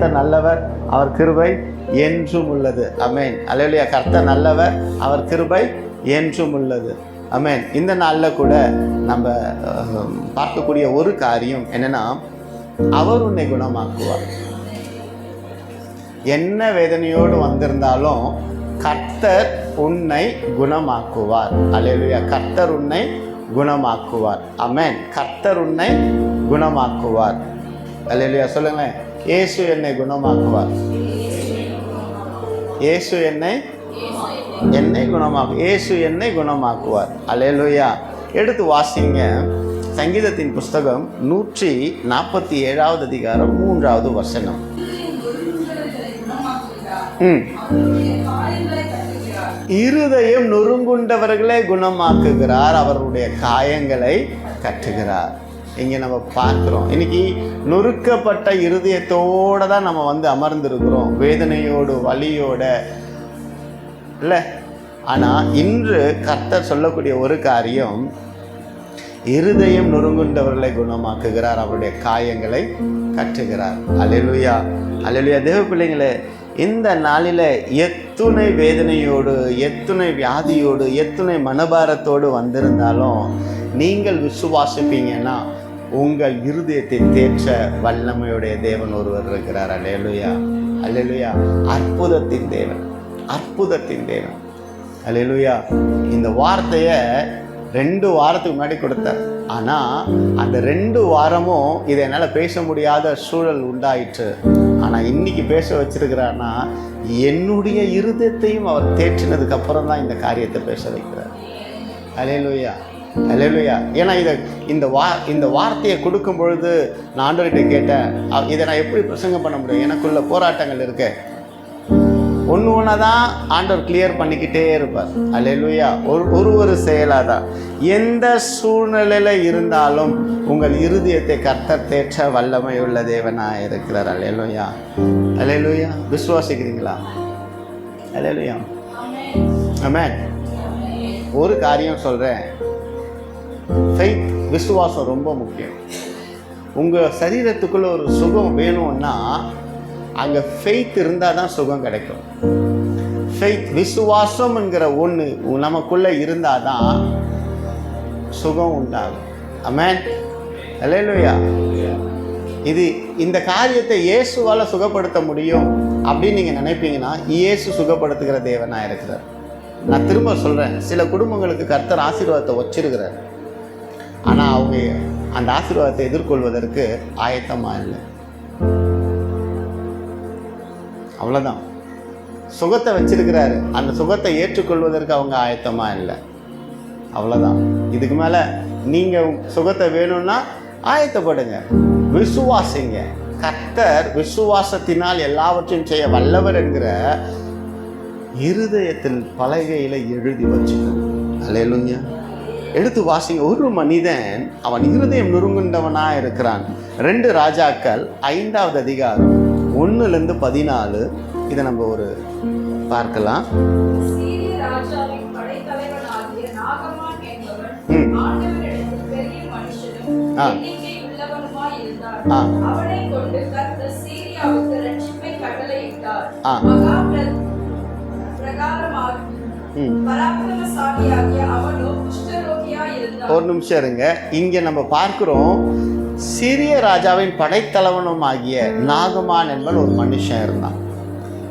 கர்த்தர் நல்லவர், அவர் கிருபை என்றும் உள்ளது. ஆமென். அல்லேலூயா. கர்த்தர் நல்லவர், அவர் கிருபை என்றும் உள்ளது. ஆமென். இந்த நாளில் கூட நம்ம பார்க்கக்கூடிய ஒரு காரியம் என்னன்னா, அவர் உன்னை குணமாக்குவார். என்ன வேதனையோடு வந்திருந்தாலும் கர்த்தர் உன்னை குணமாக்குவார். அல்லேலூயா. கர்த்தர் உன்னை குணமாக்குவார். ஆமென். கர்த்தர் உன்னை குணமாக்குவார். அல்லேலூயா. சொல்லுங்க, இயேசு என்னை குணமாக்குவார். இயேசு என்னை இயேசு என்னை குணமாக்குவார். அல்லேலூயா. எடுத்து வாசிங்க சங்கீதத்தின் புஸ்தகம் 147 அதிகாரம் 3வது வசனம். இருதயம் நொறுங்குண்டவர்களை குணமாக்குகிறார், அவருடைய காயங்களை கட்டுகிறார். இங்கே நம்ம பார்க்குறோம், இன்னைக்கு நொறுக்கப்பட்ட இருதயத்தோடு தான் நம்ம அமர்ந்திருக்கிறோம், வேதனையோடு வலியோட இல்லை. ஆனால் இன்று கர்த்தர் சொல்லக்கூடிய ஒரு காரியம், இருதயம் நொறுங்குண்டவர்களை குணமாக்குகிறார், அவருடைய காயங்களை கட்டுகிறார். அல்லேலூயா. அல்லேலூயா. தேவ பிள்ளைங்களே, இந்த நாளில் எத்துணை வேதனையோடு, எத்துணை வியாதியோடு, எத்துணை மனபாரத்தோடு வந்திருந்தாலும் நீங்கள் விசுவாசிப்பீங்கன்னா உங்கள் இருதயத்தை தேற்ற வல்லமையுடைய தேவன் ஒருவர் இருக்கிறார். அல்லேலூயா. அல்லேலூயா. அற்புதத்தின் தேவன், அற்புதத்தின் தேவன். அல்லேலூயா. இந்த வார்த்தையை 2 வாரத்துக்கு முன்னாடி கொடுத்தார். ஆனால் அந்த 2 வாரமும் இதை என்னால் பேச முடியாத சூழல் உண்டாயிற்று. ஆனால் இன்னைக்கு பேச வச்சிருக்கிறான்னா என்னுடைய இருதயத்தையும் அவர் தேற்றினதுக்கு அப்புறம் தான் இந்த காரியத்தை பேச வைக்கிறார். அல்லேலூயா. அல்லேலூயா. ஏன்னா இந்த வார்த்தையை கொடுக்கும் பொழுது நான் ஆண்டவர்கிட்ட கேட்டேன், இதை நான் எப்படி பிரசங்கம் பண்ண முடியும், எனக்குள்ள போராட்டங்கள் இருக்கு. ஒன்று தான் ஆண்டவர் கிளியர் பண்ணிக்கிட்டே இருப்பார். அல்லேலூயா. ஒரு செயலாக தான் எந்த சூழ்நிலையில் இருந்தாலும் உங்கள் இருதயத்தை கர்த்தர் தேற்ற வல்லமையுள்ள தேவனாக இருக்கிறார். அல்லேலூயா. அல்லேலூயா. விசுவாசிக்கிறீங்களா? அல்லேலூயா. ஆமென். ஒரு காரியம் சொல்கிறேன், ஃபெய்த், விசுவாசம் ரொம்ப முக்கியம். உங்கள் சரீரத்துக்குள்ளே ஒரு சுகம் வேணும்னா அங்கே ஃபெய்த் இருந்தால் தான் சுகம் கிடைக்கும். ஃபெய்த், விசுவாசம் என்கிற ஒன்று நமக்குள்ளே இருந்தால் தான் சுகம் உண்டாகும். ஆமென். அல்லேலூயா. இந்த காரியத்தை இயேசுவால் சுகப்படுத்த முடியும் அப்படின்னு நீங்கள் நினைப்பீங்கன்னா இயேசு சுகப்படுத்துகிற தேவனாக இருக்கிறார். நான் திரும்ப சொல்கிறேன், சில குடும்பங்களுக்கு கர்த்தர் ஆசீர்வாதத்தை வச்சிருக்கிறார். ஆனால் அவங்க அந்த ஆசீர்வாதத்தை எதிர்கொள்வதற்கு ஆயத்தமாக இல்லை. அவ்வளோதான். சுகத்தை வச்சிருக்கிறாரு, அந்த சுகத்தை ஏற்றுக்கொள்வதற்கு அவங்க ஆயத்தமாக இல்லை. அவ்வளோதான். இதுக்கு மேலே நீங்கள் சுகத்தை வேணும்னா ஆயத்தப்படுங்க, விசுவாசிங்க. கர்த்தர் விசுவாசத்தினால் எல்லாவற்றையும் செய்ய வல்லவர் என்கிற இருதயத்தில் பலகையில் எழுதி வச்சுக்கணும். அல்லேலூயா. எடுத்து வாசிங்க. ஒரு மனிதன் அவன் இருதயம் நொறுங்குண்டவனாக இருக்கிறான். 2 ராஜாக்கள் 5வது அதிகாரம் 1-14. இதை நம்ம ஒரு பார்க்கலாம். ஒரு நிமிஷம் இருங்க. இங்க நம்ம பார்க்கிறோம், சீரிய ராஜாவின் படைத்தலைவனும் ஆகிய நாகமான் என்பவன் ஒரு மனுஷன் இருந்தான்.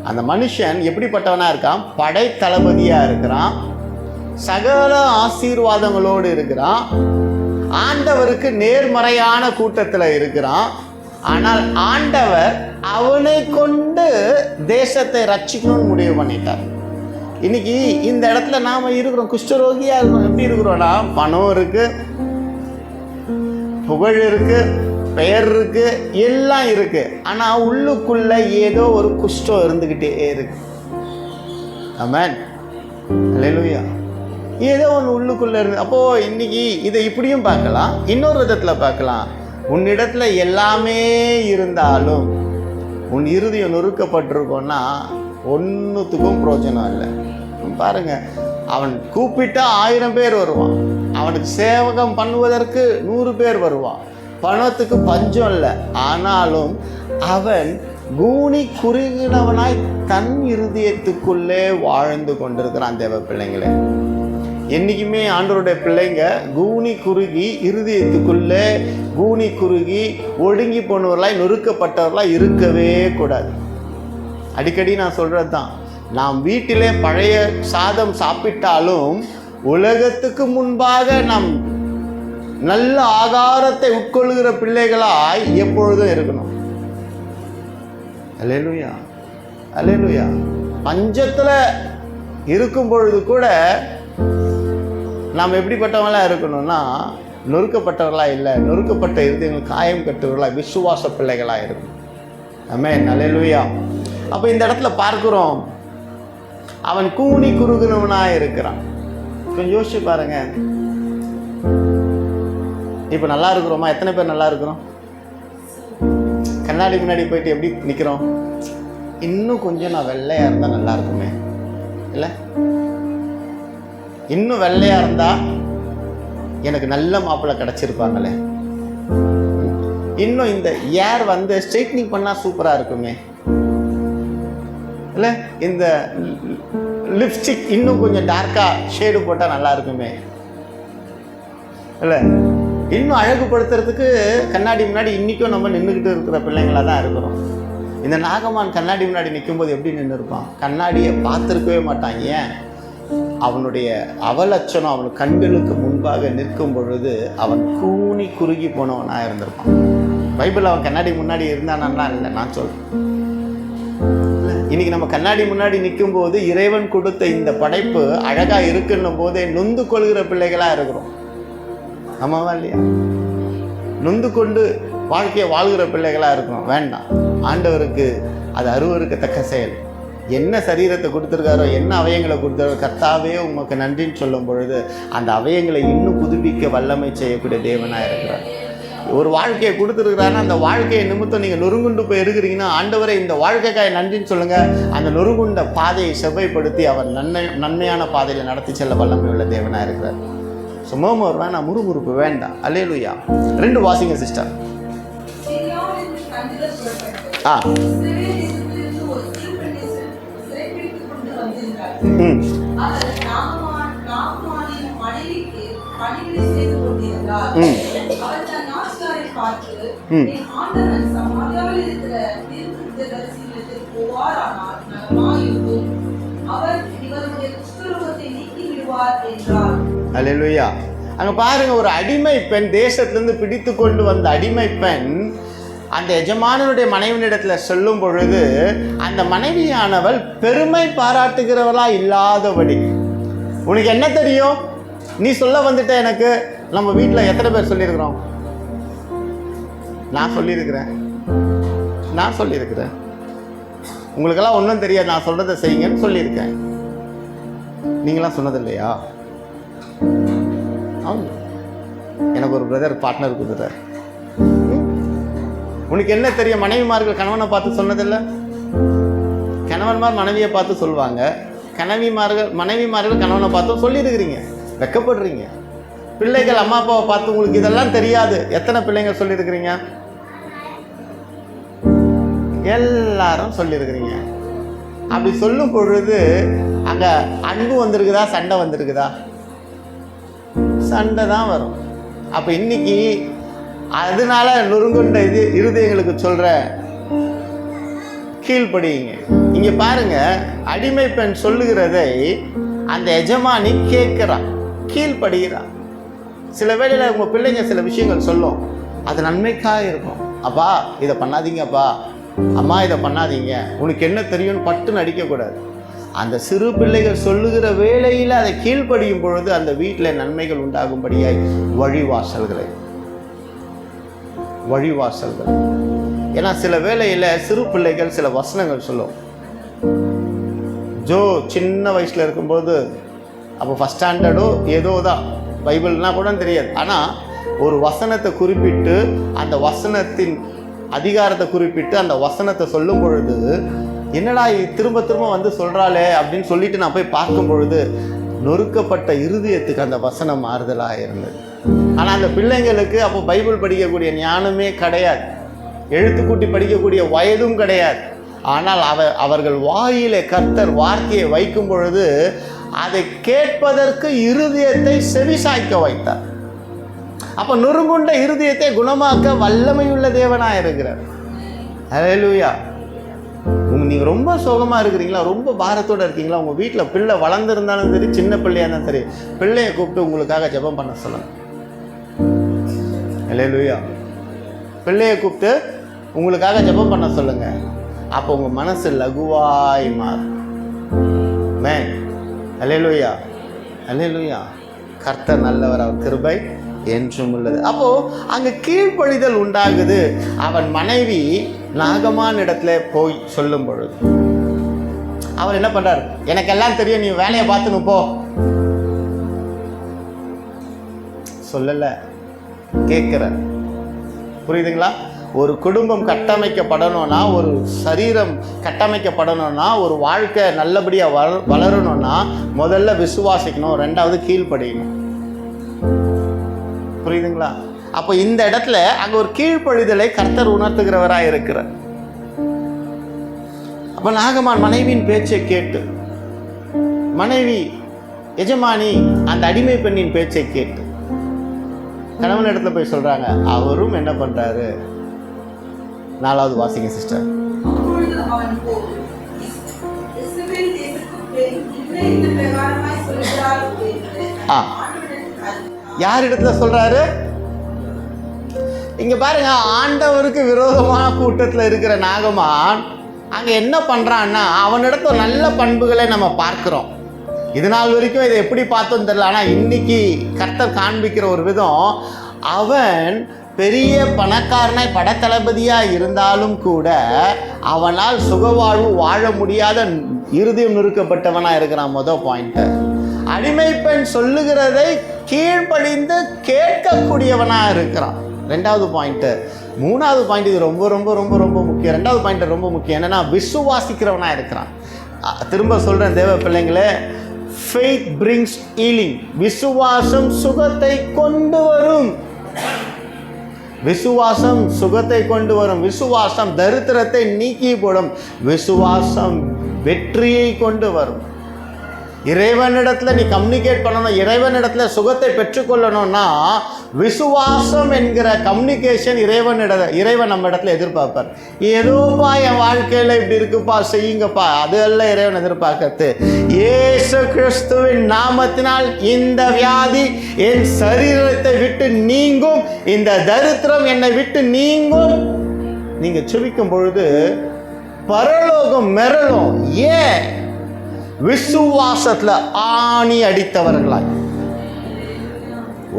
அந்த மனுஷன் எப்படிப்பட்டவனா இருக்கான்? படைத்தளபதியா இருக்கிறான், சகல ஆசீர்வாதங்களோடு இருக்கிறான், ஆண்டவருக்கு நேர்மறையான கூட்டத்தில் இருக்கிறான். ஆனால் ஆண்டவர் அவனை கொண்டு தேசத்தை ரட்சிக்கணும்னு முடிவு பண்ணிட்டார். இன்னைக்கு இந்த இடத்துல நாம இருக்கிறோம், குஷ்டரோகியா இருக்கிறோம். எப்படி இருக்கிறோம்னா, பணம் இருக்கு, புகழ் இருக்கு, பெயர் இருக்கு, எல்லாம் இருக்கு. ஆனா உள்ளுக்குள்ள ஏதோ ஒரு குஷ்டம் இருந்துகிட்டே இருக்கு. ஆமென். அல்லேலூயா. ஏதோ ஒன்று உள்ளுக்குள்ள இருக்கு. அப்போ இன்னைக்கு இதை இப்படியும் பார்க்கலாம், இன்னொரு விதத்துல பார்க்கலாம். உன்னிடத்துல எல்லாமே இருந்தாலும் உன் இருதயம் நொறுக்கப்பட்டிருக்கோன்னா ஒன்றுத்துக்கும் பிரயோஜனம் இல்லை. பாருங்க, அவன் கூப்பிட்டா 1000 பேர் வருவான், அவனுக்கு சேவகம் பண்ணுவதற்கு 100 பேர் வருவான், பணத்துக்கு பஞ்சம் இல்லை. ஆனாலும் அவன் கூனி குறுகினவனாய் தன் இருதயத்துக்குள்ளே வாழ்ந்து கொண்டிருக்கிறான். தேவ பிள்ளைங்களே, என்றைக்குமே ஆண்டவருடைய பிள்ளைங்க கூனி குறுகி இருதயத்துக்குள்ளே கூனி குறுகி ஒடுங்கி போனவர்களாய் நொறுக்கப்பட்டவர்களாய் இருக்கவே கூடாது. அடிக்கடி நான் சொல்கிறது தான், நாம் வீட்டிலே பழைய சாதம் சாப்பிட்டாலும் உலகத்துக்கு முன்பாக நாம் நல்ல ஆகாரத்தை உட்கொள்கிற பிள்ளைகளாய் எப்பொழுதும் இருக்கணும். அல்லேலூயா, அல்லேலூயா. பஞ்சத்தில் இருக்கும் பொழுது கூட நாம் எப்படிப்பட்டவங்களாக இருக்கணும்னா, நொறுக்கப்பட்டவர்களாக இல்லை, நொறுக்கப்பட்ட இருதயங்கள் காயம் கட்டுவர்களாக விசுவாச பிள்ளைகளாக இருக்கணும். ஆமென், அல்லேலூயா. அப்போ இந்த இடத்துல பார்க்கிறோம், அவன் கூனி குறுகினவனாக இருக்கிறான். கொஞ்சம் யோசிச்சு பாருங்க. இப்போ நல்லா இருக்கிறோமா? எத்தனை பேர் நல்லா இருக்கிறோம்? கண்ணாடி முன்னாடி போயிட்டு எப்படி நிற்கிறோம்? இன்னும் கொஞ்சம் நான் வெள்ளையாக இருந்தால் நல்லா இருக்குமே, இல்லை? இன்னும் வெள்ளையாக இருந்தால் எனக்கு நல்ல மாப்பிள்ளை கிடச்சிருப்பாங்களே, இன்னும் இந்த ஏர் வந்து ஸ்ட்ரைட்னிங் பண்ணால் சூப்பராக இருக்குமே, இல்லை? இந்த லிப்ஸ்டிக் இன்னும் கொஞ்சம் டார்க்காக ஷேடு போட்டால் நல்லா இருக்குமே, இல்லை? இன்னும் அழகுபடுத்துறதுக்கு கண்ணாடி முன்னாடி இன்றைக்கும் நம்ம நின்றுக்கிட்டு இருக்கிற பிள்ளைங்களாக தான் இருக்கிறோம். இந்த நாகமான் கண்ணாடி முன்னாடி நிற்கும்போது எப்படி நின்று இருப்பான்? கண்ணாடியை பார்த்துருக்கவே மாட்டான். ஏன்? அவனுடைய அவலட்சணம் அவன் கண்களுக்கு முன்பாக நிற்கும் பொழுது அவன் கூனி குறுகி போனவனாக இருந்திருப்பான். பைபிள் அவன் கண்ணாடி முன்னாடி இருந்தானா இல்லை, நான் சொல்கிறேன். இன்னைக்கு நம்ம கண்ணாடி முன்னாடி நிற்கும் போது இறைவன் கொடுத்த இந்த படைப்பு அழகாக இருக்குன்னும் போதே நொந்து கொள்கிற பிள்ளைகளாக இருக்கிறோம். ஆமாவா இல்லையா? நொந்து கொண்டு வாழ்க்கையை வாழ்கிற பிள்ளைகளாக இருக்கிறோம். வேண்டாம். ஆண்டவருக்கு அது அருவருக்கத்தக்க செயல். என்ன சரீரத்தை கொடுத்துருக்காரோ, என்ன அவயங்களை கொடுத்தாரோ, கர்த்தாவே உமக்கு நன்றின்னு சொல்லும் பொழுது அந்த அவயங்களை இன்னும் புதுப்பிக்க வல்லமை செய்யக்கூடிய தேவனாக இருக்கிறார். ஒரு வாழ்க்கையை கொடுத்துருக்குறாருன்னா அந்த வாழ்க்கையை நிமித்தம் நீங்கள் நொறுங்குண்டு போய் இருக்கிறீங்கன்னா, ஆண்டவரை இந்த வாழ்க்கைக்காய் நன்றின்னு சொல்லுங்கள். அந்த நொறுங்குண்ட பாதையை செவ்வாய்ப்படுத்தி அவர் நன்மையான பாதையில் நடத்தி செல்ல வல்லமை உள்ள தேவனாக இருக்கிறார். சுமமர் வேணாம், முறுமுறுப்பு வேண்டாம். அல்லேலூயா. 2 வாசிங்க சிஸ்டர். அல்லேலூயா. அங்க பாருங்க, ஒரு அடிமை பெண், தேசத்திலிருந்து பிடித்து கொண்டு வந்த அடிமை பெண் அந்த எஜமானனுடைய மனைவியிடத்தில் சொல்லும் பொழுது அந்த மனைவியானவள் பெருமை பாராட்டுகிறவளா இல்லாதபடி, உனக்கு என்ன தெரியும், நீ சொல்ல வந்துட்ட எனக்கு. நம்ம வீட்டில் எத்தனை பேர் சொல்லியிருக்கிறோம்? நான் சொல்லியிருக்கிறேன். உங்களுக்கெல்லாம் ஒன்றும் தெரியாது, நான் சொல்கிறத செய்யுங்கன்னு சொல்லியிருக்கேன். நீங்களாம் சொன்னது இல்லையா? எனக்கு ஒரு பிரதர் பார்ட்னர் கொடுத்துட்டார். உனக்கு என்ன தெரியும்? மனைவிமார்கள் கணவனை பார்த்து சொன்னதில்லை. கணவன்மார் மனைவியை பார்த்து சொல்லுவாங்க. மனைவிமார்கள் கணவனை பார்த்து சொல்லியிருக்கிறீங்க, வெக்கப்படுறீங்க. பிள்ளைகள் அம்மா அப்பாவை பார்த்து உங்களுக்கு இதெல்லாம் தெரியாது. எத்தனை பிள்ளைங்க சொல்லியிருக்கிறீங்க? எல்லாரும் சொல்லியிருக்கிறீங்க. அப்படி சொல்லும் பொழுது அங்கே அன்பு வந்திருக்குதா, சண்டை வந்திருக்குதா? சண்டை தான் வரும். அப்போ இன்னைக்கு அதனால நொறுங்குண்ட இருதயங்களுக்கு சொல்கிற கீழ்ப்படியுங்க. இங்கே பாருங்க, அடிமை பெண் சொல்லுகிறதை அந்த எஜமானி கேட்குறான், கீழ்ப்படுகிறான். சில வேளையில் உங்கள் பிள்ளைங்க சில விஷயங்கள் சொல்லும், அது நன்மைக்காக இருக்கும். அப்பா இதை பண்ணாதீங்கப்பா, அம்மா இதை பண்ணாதீங்க, உனக்கு என்ன தெரியும்னு பட்டு நடிக்கக்கூடாது. அந்த சிறு பிள்ளைகள் சொல்லுகிற வேளையில் அதை கீழ்ப்படியும் பொழுது அந்த வீட்டில் நன்மைகள் உண்டாகும்படியாய் வழிவாசல்கள். ஏன்னா சில வேளையில் சிறு பிள்ளைகள் சில வசனங்கள் சொல்லும். ஜோ சின்ன வயசில் இருக்கும்போது, அப்போ ஃபஸ்ட் ஸ்டாண்டர்டோ ஏதோ தான், பைபிள்னால் கூட தெரியாது, ஆனால் ஒரு வசனத்தை குறிப்பிட்டு அந்த வசனத்தின் அதிகாரத்தை குறிப்பிட்டு அந்த வசனத்தை சொல்லும் பொழுது, என்னடா திரும்ப திரும்ப வந்து சொல்கிறாளே அப்படின்னு சொல்லிட்டு நான் போய் பார்க்கும் பொழுது நொறுக்கப்பட்ட இருதயத்துக்கு அந்த வசனம் மாறுதலாக இருந்தது. ஆனால் அந்த பிள்ளைங்களுக்கு அப்போ பைபிள் படிக்கக்கூடிய ஞானமே கிடையாது. எழுத்து கூட்டி படிக்கக்கூடிய வயதும் கிடையாது. ஆனால் அவர்கள் வாயிலே கர்த்தர் வார்த்தையை வைக்கும் பொழுது அதை கேட்பதற்கு இருதயத்தை செவிசாய்க்க வைத்தார். அப்ப நொறுங்குண்ட இருதயத்தை குணமாக்க வல்லமையுள்ள தேவனாக இருக்கிறார். ஹல்லேலூயா. நீங்க ரொம்ப சோகமா இருக்கிறீங்களா, ரொம்ப பாரத்தோட இருக்கீங்களா, உங்க வீட்டில் பிள்ளை வளர்ந்துருந்தாலும் சரி, சின்ன பிள்ளையா இருந்தாலும் சரி, பிள்ளையை கூப்பிட்டு உங்களுக்காக ஜெபம் பண்ண சொல்லுங்க. ஹல்லேலூயா. பிள்ளையை கூப்பிட்டு உங்களுக்காக ஜெபம் பண்ண சொல்லுங்க. அப்போ உங்க மனசு லகுவாய் மாறும். ஆமென். ஹல்லேலூயா. ஹல்லேலூயா. கர்த்தர் நல்லவர், அவர் கிருபை என்றும் உள்ளது. அப்போ அங்க கீழ்ப்படிதல் உண்டாகுது. அவன் மனைவி நாகமான் இடத்துல போய் சொல்லும் பொழுது அவர் என்ன பண்றாரு, எனக்கு எல்லாம் தெரியும், நீ வேலையை பார்த்துன்னு போ. சொல்லல, கேட்கிற. புரியுதுங்களா? ஒரு குடும்பம் கட்டமைக்கப்படணும்னா, ஒரு சரீரம் கட்டமைக்கப்படணும்னா, ஒரு வாழ்க்கை நல்லபடியாக வளரணும்னா முதல்ல விசுவாசிக்கணும், ரெண்டாவது கீழ்ப்படியணும். புரியுதுங்களா? அப்போ இந்த இடத்துல அங்க ஒரு கீழ்ப்படிதலை கர்த்தர் உணர்த்துகிறவராக இருக்கிறார். அப்ப நாகமான் மனைவியின் பேச்சை கேட்டு, மனைவி எஜமானி அந்த அடிமை பெண்ணின் பேச்சை கேட்டு கணவன் இடத்துல போய் சொல்றாங்க. அவரும் என்ன பண்றாரு? 4வது வாசிங்க சிஸ்டர். யார் இடத்துல சொல்றாரு? இங்க பாருங்க, ஆண்டவருக்கு விரோதமான கூட்டத்தில் இருக்கிற நாகமான் அங்க என்ன பண்றான்னா, அவனிடத்துல நல்ல பண்புகளை நம்ம பார்க்கிறோம். இது நாள் வரைக்கும் இதை எப்படி பார்த்தோம் தெரியல. ஆனா இன்னைக்கு கர்த்தர் காண்பிக்கிற ஒரு விதம், அவன் பெரிய பணக்காரனாய் படத்தளபதியா இருந்தாலும் கூட அவனால் சுகவாழ்வு வாழ முடியாத இருதயம் நொறுக்கப்பட்டவனா இருக்கிறான். முதல் பாயிண்ட். அடிமை பெண் சொல்லுகிறதை கீழ்ப்படிந்து கேட்கக்கூடியவனா இருக்கிறான். 2வது பாயிண்ட். 3வது பாயிண்ட், இது ரொம்ப ரொம்ப ரொம்ப ரொம்ப முக்கியம். 2வது பாயிண்ட் ரொம்ப முக்கியம். என்னன்னா, விசுவாசிக்கிறவனா இருக்கிறான். திரும்ப சொல்றேன் தேவ பிள்ளைங்களே, faith brings healing. விசுவாசம் சுகத்தை கொண்டு வரும். விசுவாசம் சுகத்தை கொண்டு வரும். விசுவாசம் தரித்திரத்தை நீக்கி போடும். விசுவாசம் வெற்றியை கொண்டு வரும். இறைவனிடத்துல நீ கம்யூனிகேட் பண்ணணும், இறைவனிடத்துல சுகத்தை பெற்றுக்கொள்ளணும்னா விசுவாசம் என்கிற கம்யூனிகேஷன் இறைவன் நம்ம இடத்துல எதிர்பார்ப்பார். ஏதோப்பா என் வாழ்க்கையில இப்படி இருக்குப்பா, செய்யுங்கப்பா, அது அல்ல இறைவன் எதிர்பார்க்கறது. இயேசு கிறிஸ்துவின் நாமத்தினால் இந்த வியாதி என் சரீரத்தை விட்டு நீங்கும், இந்த தரித்திரம் என்னை விட்டு நீங்கும். நீங்க செபிக்கும் பொழுது பரலோகம் மிரளும். ஏன்? விசுவாசத்துல ஆணி அடித்தவர்களாய்.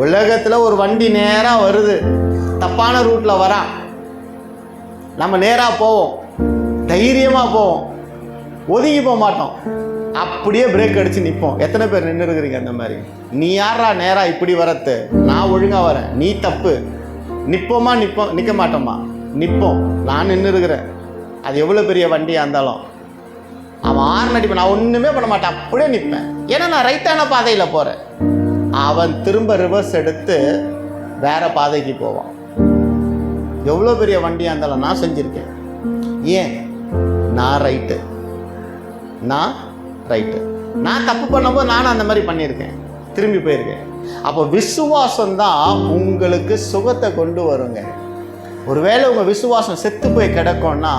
உலகத்துல ஒரு வண்டி நேரா வருது, தப்பான ரூட்ல வரான், நம்ம நேரா போவோம், தைரியமா போவோம், ஒதுங்கி போக மாட்டோம், அப்படியே பிரேக் அடிச்சு நிற்போம். எத்தனை பேர் நின்று இருக்கிறீங்க அந்த மாதிரி? நீ யாரா நேரா இப்படி வரத்து, நான் ஒழுங்கா வரேன், நீ தப்பு. நிற்போமா? நிற்க மாட்டோமா? நிற்போம். நான் நின்று இருக்கிறேன். அது எவ்வளோ பெரிய வண்டியாக இருந்தாலும் அவன் ஆறு நடிப்பேன், நான் ஒன்றுமே பண்ண மாட்டேன், அப்படியே நிற்பேன். ஏன்னா நான் ரைட்டான பாதையில் போகிறேன். அவன் திரும்ப ரிவர்ஸ் எடுத்து வேற பாதைக்கு போவான். எவ்வளோ பெரிய வண்டியாக இருந்தாலும் நான் செஞ்சுருக்கேன். ஏன்? நான் ரைட்டு. நான் தப்பு பண்ணும்போது நானும் அந்த மாதிரி பண்ணியிருக்கேன், திரும்பி போயிருக்கேன். அப்போ விசுவாசம்தான் உங்களுக்கு சுகத்தை கொண்டு வருங்க. ஒருவேளை உங்கள் விசுவாசம் செத்து போய் கிடக்கும்னா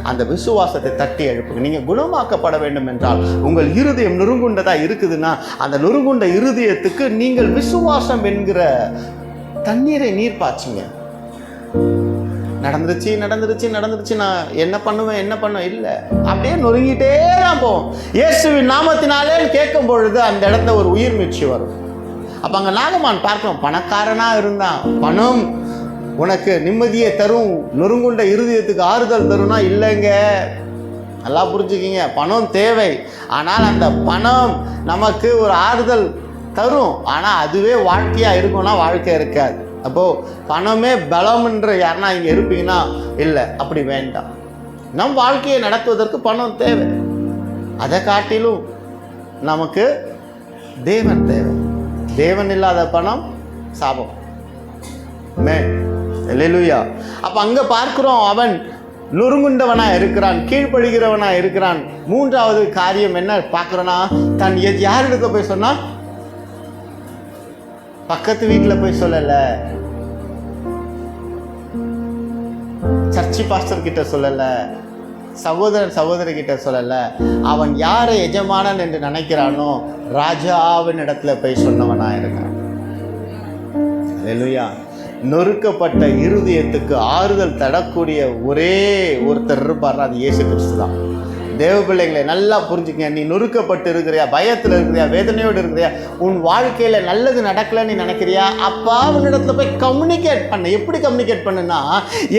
அந்த விசுவாசத்தை தட்டி எழுப்புங்க. நீங்கள் குணமாக்கப்பட வேண்டும் என்றால், உங்கள் இருதயம் நொறுங்குண்டதாக இருக்குதுன்னா அந்த நொறுங்குண்ட இருதயத்துக்கு நீங்கள் விசுவாசம் என்கிற தண்ணீரை நீர் பாய்ச்சுங்க. நடந்துருச்சு நான் என்ன பண்ணுவேன் இல்லை, அப்படியே நொறுங்கிட்டே தான் போவோம். இயேசுவின் நாமத்தினாலே கேட்கும் பொழுது அந்த இடத்துல ஒரு உயிர் மீட்சி வரும். அப்போ அங்கே நாகமான் பார்க்கணும், பணக்காரனாக இருந்தான், பணம் உனக்கு நிம்மதியை தரும், நொறுங்குண்ட இருதயத்துக்கு ஆறுதல் தரும்னா இல்லைங்க. நல்லா புரிஞ்சுக்கிங்க, பணம் தேவை. ஆனால் அந்த பணம் நமக்கு ஒரு ஆறுதல் தரும், ஆனால் அதுவே வாழ்க்கையாக இருக்கும்னா வாழ்க்கை இருக்காது. அப்போது பணமே பலம்ன்ற யாருன்னா இங்கே இருப்பீங்கன்னா இல்லை, அப்படி வேண்டாம். நம் வாழ்க்கையை நடத்துவதற்கு பணம் தேவை. அதை காட்டிலும் நமக்கு தேவன் தேவை. தேவன் இல்லாத பணம் சாபம். அல்லேலூயா. அப்போ அங்கே பார்க்கிறோம், அவன் நொறுங்குண்டவனா இருக்கிறான், கீழ்ப்படுகிறவனா இருக்கிறான். மூன்றாவது காரியம் என்ன பார்க்கிறோன்னா, தன் யாரிடத்துல போய் சொன்னா? பக்கத்து வீட்டில் போய் சொல்லலை, சர்ச்சி பாஸ்டர் கிட்ட சொல்லலை, சகோதரன் சகோதரி கிட்ட சொல்லலை. அவன் யாரை எஜமானன் என்று நினைக்கிறானோ ராஜாவின் இடத்துல போய் சொன்னவனா இருக்கான். அல்லேலூயா. நொறுக்கப்பட்ட இருதயத்துக்கு ஆறுதல் தரக்கூடிய ஒரே ஒருத்தர் இருப்பார், அது இயேசு கிறிஸ்து தான். தேவ பிள்ளைகளை நல்லா புரிஞ்சுக்க. நீ நொறுக்கப்பட்டு இருக்கிறியா, பயத்தில் இருக்கிறியா, வேதனையோடு இருக்கிறியா, உன் வாழ்க்கையில் நல்லது நடக்கலன்னு நினைக்கிறியா, அப்பா உன்னிடத்துல போய் கம்யூனிகேட் பண்ண. எப்படி கம்யூனிகேட் பண்ணுன்னா,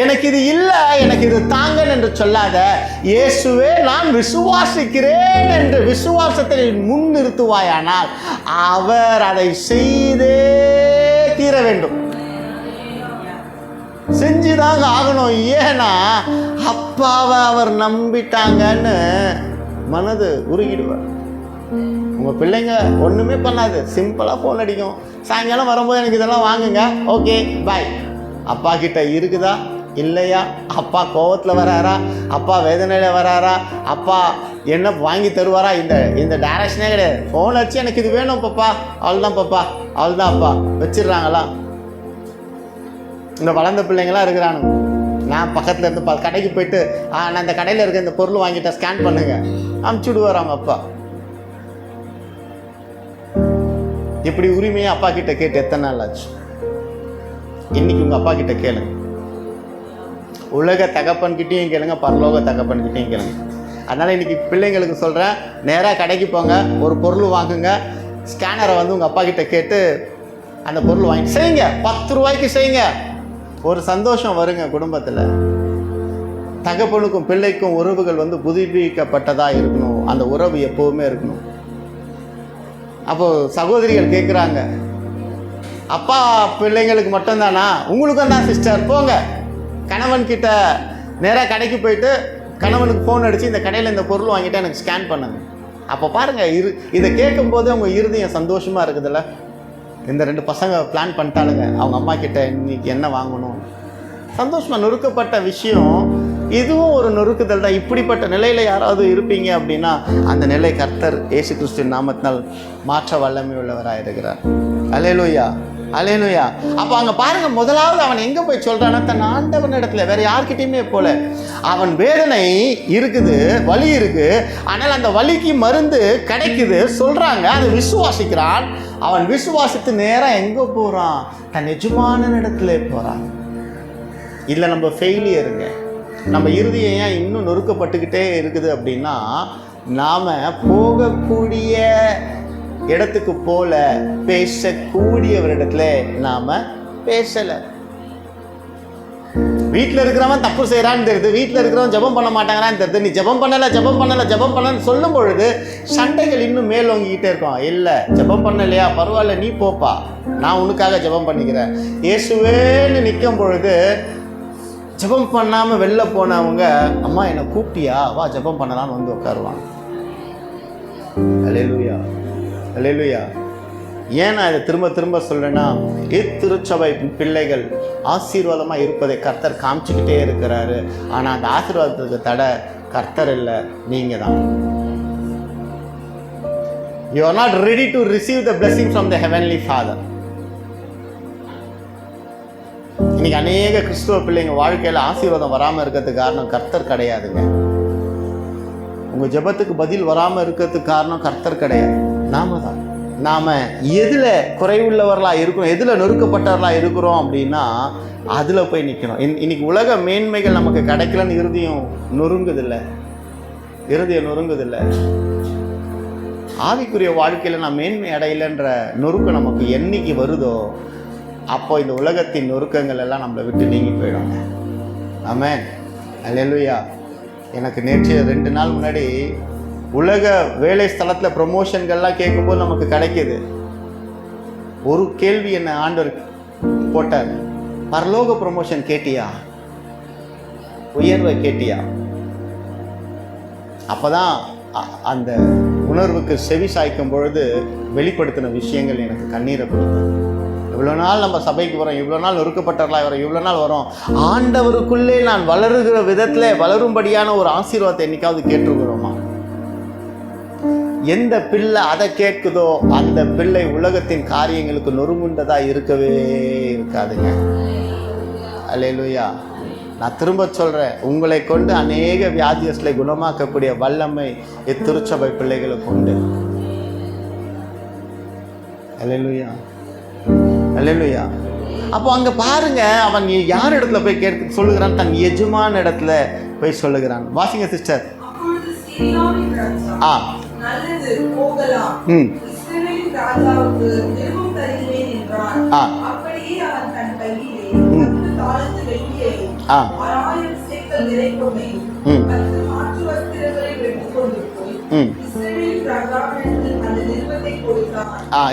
எனக்கு இது இல்லை, எனக்கு இது தாங்க என்று சொல்லாத, இயேசுவே நான் விசுவாசிக்கிறேன் என்று விசுவாசத்தை முன்னிறுத்துவாயானால் அவர் அதை செய்தே தீர வேண்டும். செஞ்சுதாங்க ஆகணும். ஏன்னா அப்பாவை அவர் நம்பிட்டாங்கன்னு மனது உருகிடுவார். உங்கள் பிள்ளைங்க ஒன்றுமே பண்ணாது, சிம்பிளாக ஃபோன் அடிக்கும். சாயங்காலம் வரும்போது எனக்கு இதெல்லாம் வாங்குங்க, ஓகே பாய். அப்பா கிட்ட இருக்குதா இல்லையா? அப்பா கோவத்தில் வராரா, அப்பா வேதனையில் வராரா, அப்பா என்ன வாங்கி தருவாரா? இந்த டைரக்ஷனே கிடையாது. ஃபோன் அடிச்சு எனக்கு இது வேணும் பாப்பா, அவ்வளோதான் பாப்பா, அவ்வளோதான் அப்பா வச்சிடுறாங்களா? இந்த வளர்ந்த பிள்ளைங்களாம் இருக்கிறானுங்க. நான் பக்கத்தில் இருந்து கடைக்கு போயிட்டு நான் இந்த கடையில் இருக்க இந்த பொருள் வாங்கிட்டேன், ஸ்கேன் பண்ணுங்க, அமுச்சு விடுவார் அவங்க அப்பா. இப்படி உரிமையை அப்பா கிட்ட கேட்டு எத்தனை நாள் ஆச்சு? இன்னைக்கு உங்கள் அப்பா கிட்ட கேளுங்க. உலக தகப்பன்கிட்டையும் கேளுங்க, பரலோக தகப்பன்கிட்டையும் கேளுங்க. அதனால் இன்னைக்கு பிள்ளைங்களுக்கு சொல்கிறேன், நேராக கடைக்கு போங்க, ஒரு பொருள் வாங்குங்க, ஸ்கேனரை வந்து உங்கள் அப்பா கிட்ட கேட்டு அந்த பொருள் வாங்கி செய்யுங்க. 10 ரூபாய்க்கு செய்யுங்க. ஒரு சந்தோஷம் வருங்க குடும்பத்தில். தகப்பனுக்கும் பிள்ளைக்கும் உறவுகள் வந்து புதுப்பிக்கப்பட்டதாக இருக்கணும். அந்த உறவு எப்போவுமே இருக்கணும். அப்போது சகோதரிகள் கேட்குறாங்க, அப்பா பிள்ளைங்களுக்கு மட்டும்தானா? உங்களுக்கும் தான் சிஸ்டர். போங்க, கணவன்கிட்ட நேராக கடைக்கு போயிட்டு கணவனுக்கு ஃபோன் அடித்து இந்த கடையில் இந்த பொருள் வாங்கிட்டு எனக்கு ஸ்கேன் பண்ணுங்க. அப்போ பாருங்கள், இதை கேட்கும்போது அவங்க இருதயம் சந்தோஷமாக இருக்குதுல்ல. இந்த 2 பசங்க பிளான் பண்ணிட்டாளுங்க, அவங்க அம்மா கிட்ட இன்னைக்கு என்ன வாங்கணும், சந்தோஷமாக. நொறுக்கப்பட்ட விஷயம் இதுவும் ஒரு நொறுக்குதல் தான். இப்படிப்பட்ட நிலையில் யாராவது இருப்பீங்க அப்படின்னா அந்த நிலை கர்த்தர் இயேசு கிறிஸ்துவின் நாமத்தினால் மாற்ற வல்லமை உள்ளவராக இருக்கிறார். அல்லேலூயா, அல்லேலூயா. அப்போ அங்கே பாருங்க, முதலாவது அவன் எங்கே போய் சொல்கிறான்னா, தன் ஆண்டவன் இடத்துல, வேற யார்கிட்டையுமே போல. அவன் வேதனை இருக்குது, வலி இருக்கு, ஆனால் அந்த வலிக்கு மருந்து கிடைக்குது, சொல்றாங்க, அதை விசுவாசிக்கிறான். அவன் விசுவாசித்து நேராக எங்கே போகிறான்? தன் எஜமான இடத்துல போகிறான். இல்லை நம்ம ஃபெயிலியருங்க. நம்ம இருதயம் ஏன் இன்னும் நொறுக்கப்பட்டுக்கிட்டே இருக்குது அப்படின்னா, நாம் போகக்கூடிய இடத்துக்கு போல பேசக்கூடியவரிடத்துல நாம் பேசலை. வீட்டில் இருக்கிறவன் தப்பு செய்கிறான்னு தெரியுது, வீட்டில் இருக்கிறவன் ஜெபம் பண்ண மாட்டாங்கறான்னு தெரியுது. நீ ஜெபம் பண்ணலன்னு சொல்லும் பொழுது சண்டைகள் இன்னும் மேலோங்கிக்கிட்டே இருக்கும். இல்லை, ஜெபம் பண்ணலையா, பரவாயில்ல, நீ போப்பா, நான் உனக்காக ஜெபம் பண்ணிக்கிறேன். இயேசுவேன்னு நிற்கும் பொழுது ஜெபம் பண்ணாமல் வெளில போனவங்க, அம்மா என்னை கூப்பிட்டியா, வா ஜெபம் பண்ணலான்னு வந்து உட்காருவாங்க. அல்லேலூயா, அல்லேலூயா. ஏன் நான் இதை திரும்ப திரும்ப சொல்கிறேன்னா, திருச்சபை பிள்ளைகள் ஆசீர்வாதமாக இருப்பதை கர்த்தர் காமிச்சுக்கிட்டே இருக்கிறாரு. ஆனால் அந்த ஆசீர்வாதத்துக்கு தடை கர்த்தர் இல்லை, நீங்கள் தான். You are not ready to receive the blessing from the heavenly Father. இன்னைக்கு அநேக கிறிஸ்துவ பிள்ளைங்க வாழ்க்கையில் ஆசீர்வாதம் வராமல் இருக்கிறதுக்கு காரணம் கர்த்தர் கிடையாதுங்க. உங்கள் ஜெபத்துக்கு பதில் வராமல் இருக்கிறதுக்கு காரணம் கர்த்தர் கிடையாது, நாம தான். நாம் எதில் குறைவுள்ளவர்களாக இருக்கிறோம், எதில் நொறுக்கப்பட்டவர்களாக இருக்கிறோம் அப்படின்னா அதில் போய் நிற்கணும். இன்னைக்கு உலக மேன்மைகள் நமக்கு கிடைக்கலன்னு இருதயம் நொறுங்குதில்லை, இருதயம் நொறுங்குதில்லை. ஆவிக்குரிய வாழ்க்கையில் நான் மேன்மை அடையலைன்ற நொறுக்கு நமக்கு என்னைக்கு வருதோ அப்போ இந்த உலகத்தின் நொறுக்கங்கள் எல்லாம் நம்மளை விட்டு நீங்கி போயிடுங்க. ஆமென், அல்லேலூயா. எனக்கு நேற்று 2 நாள் முன்னாடி உலக வேலை ஸ்தலத்தில் ப்ரமோஷன்கள்லாம் கேட்கும்போது நமக்கு கிடைக்கிது. ஒரு கேள்வி என்ன ஆண்டவர் போட்டார், பரலோக ப்ரமோஷன் கேட்டியா, உயர்வை கேட்டியா? அப்போதான் அந்த உணர்வுக்கு செவி சாய்க்கும் பொழுது வெளிப்படுத்தின விஷயங்கள் எனக்கு கண்ணீரை கொடுத்தது. இவ்வளோ நாள் நம்ம சபைக்கு வரோம், இவ்வளோ நாள் நொறுக்கப்பட்டவர்களாக வரோம், இவ்வளோ நாள் வரோம், ஆண்டவருக்குள்ளே நான் வளருகிற விதத்தில் வளரும்படியான ஒரு ஆசீர்வாதத்தை என்னைக்காவது கேட்டிருக்கிறோமா? எந்த பிள்ளை அதை கேட்குதோ அந்த பிள்ளை உலகத்தின் காரியங்களுக்கு நொறுங்குண்டதாக இருக்கவே இருக்காதுங்க. அல்லேலூயா. நான் திரும்ப சொல்கிறேன், உங்களை கொண்டு அநேக வியாதியஸ்களை குணமாக்கக்கூடிய வல்லமை இத்திருச்சபை பிள்ளைகளுக்கு உண்டு. அல்லேலூயா, அல்லேலூயா. அப்போ அங்கே பாருங்க, அவன் யார் இடத்துல போய் கேட்க சொல்லுகிறான்? தன் எஜமான இடத்துல போய் சொல்லுகிறான். வாசிங்க சிஸ்டர்.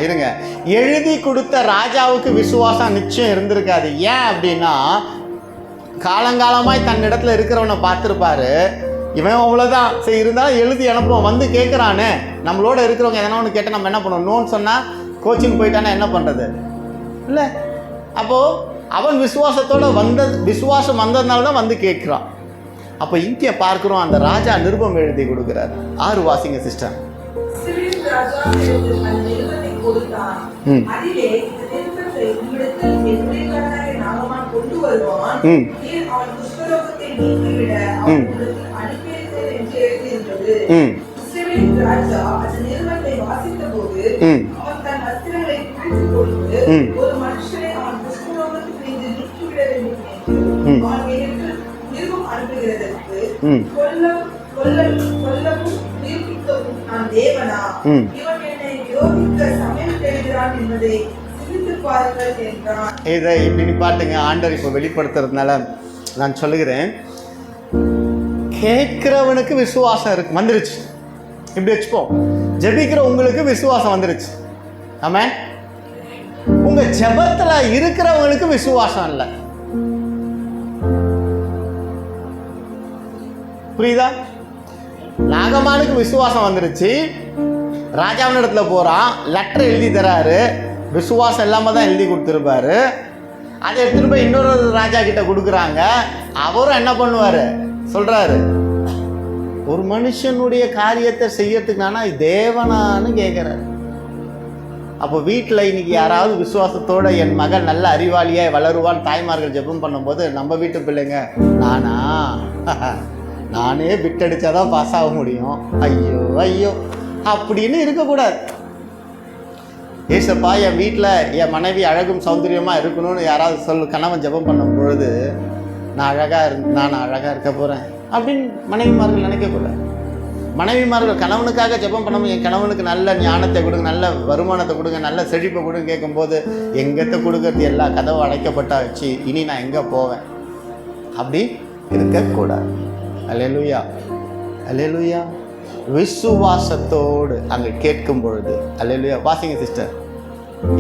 இருங்க, எழுதி கொடுத்த ராஜாவுக்கு விசுவாசம் நிச்சயம் இருந்திருக்காது. ஏன் அப்படின்னா, காலங்காலமாய் தன்னிடத்துல இருக்கிறவனை பார்த்துருப்பாரு. இவன் அவ்வளோதான் சரி, இருந்தாலும் எழுதி அனுப்புவோம். வந்து கேட்குறானே, நம்மளோட இருக்கிறவங்க எதனா ஒன்று கேட்டால் நம்ம என்ன பண்ணுவோம்? நோன்னு சொன்னால் கோச்சிங் போயிட்டானா என்ன பண்ணுறது இல்லை? அப்போது அவன் விசுவாசத்தோடு விசுவாசம் வந்ததுனால தான் வந்து கேட்குறான். அப்போ இங்கே பார்க்குறோம், அந்த ராஜா நிருபம் எழுதி கொடுக்குறாரு. 6 வாசிங்க சிஸ்டர். இதை இப்படி பாட்டுங்க, ஆண்டவர் இப்போ வெளிப்படுத்துறதுனால நான் சொல்லுகிறேன். கேட்கிறவனுக்கு விசுவாசம் இருக்கு, வந்துருச்சு. இப்படி வச்சுப்போம், ஜெபிக்கிற உங்களுக்கு விசுவாசம் வந்துருச்சு. ஆமென். உங்க ஜெபத்துல இருக்கிறவங்களுக்கு விசுவாசம் இல்லை. புரியுதா? நாகமானுக்கு விசுவாசம் வந்துருச்சு. ராஜாவின் இடத்துல போறான், லெட்டர் எழுதி தராரு. விசுவாசம் இல்லாமல் தான் எழுதி கொடுத்துருப்பாரு. அதை எடுத்துகிட்டு போய் இன்னொரு ராஜா கிட்ட கொடுக்குறாங்க. அவரும் என்ன பண்ணுவார்? சொல்கிறாரு, ஒரு மனுஷனுடைய காரியத்தை செய்யறதுக்கு நானா தேவனான்னு கேட்குறாரு. அப்போ வீட்டில் இன்னைக்கு யாராவது விசுவாசத்தோட என் மகன் நல்ல அறிவாளியாக வளருவான் தாய்மார்கள் ஜெபம் பண்ணும்போது, நம்ம வீட்டு பிள்ளைங்க நானே பிட்டடிச்சாதான் பாஸ் ஆக முடியும், ஐயோ ஐயோ அப்படின்னு இருக்கக்கூடாது. ஏசப்பா என் வீட்டில் என் மனைவி அழகும் சௌந்தரியமாக இருக்கணும்னு யாராவது கணவன் ஜெபம் பண்ணும் பொழுது, நான் அழகாக இருக்க போகிறேன் அப்படின்னு மனைவிமார்கள் நினைக்கக்கூடாது. மனைவிமார்கள் கணவனுக்காக ஜெபம் பண்ணணும், என் கணவனுக்கு நல்ல ஞானத்தை கொடுங்க, நல்ல வருமானத்தை கொடுங்க, நல்ல செழிப்பை கொடுங்க கேட்கும்போது, எங்கிட்ட கொடுக்கறது எல்லா கதவும் அடைக்கப்பட்டாச்சு, இனி நான் எங்கே போவேன் அப்படி இருக்கக்கூடாது. அல்லேலூயா, அல்லேலூயா. விசுவாசத்தோடு அங்கே கேட்கும் பொழுது, அல்லேலூயா. வாசிங்க சிஸ்டர்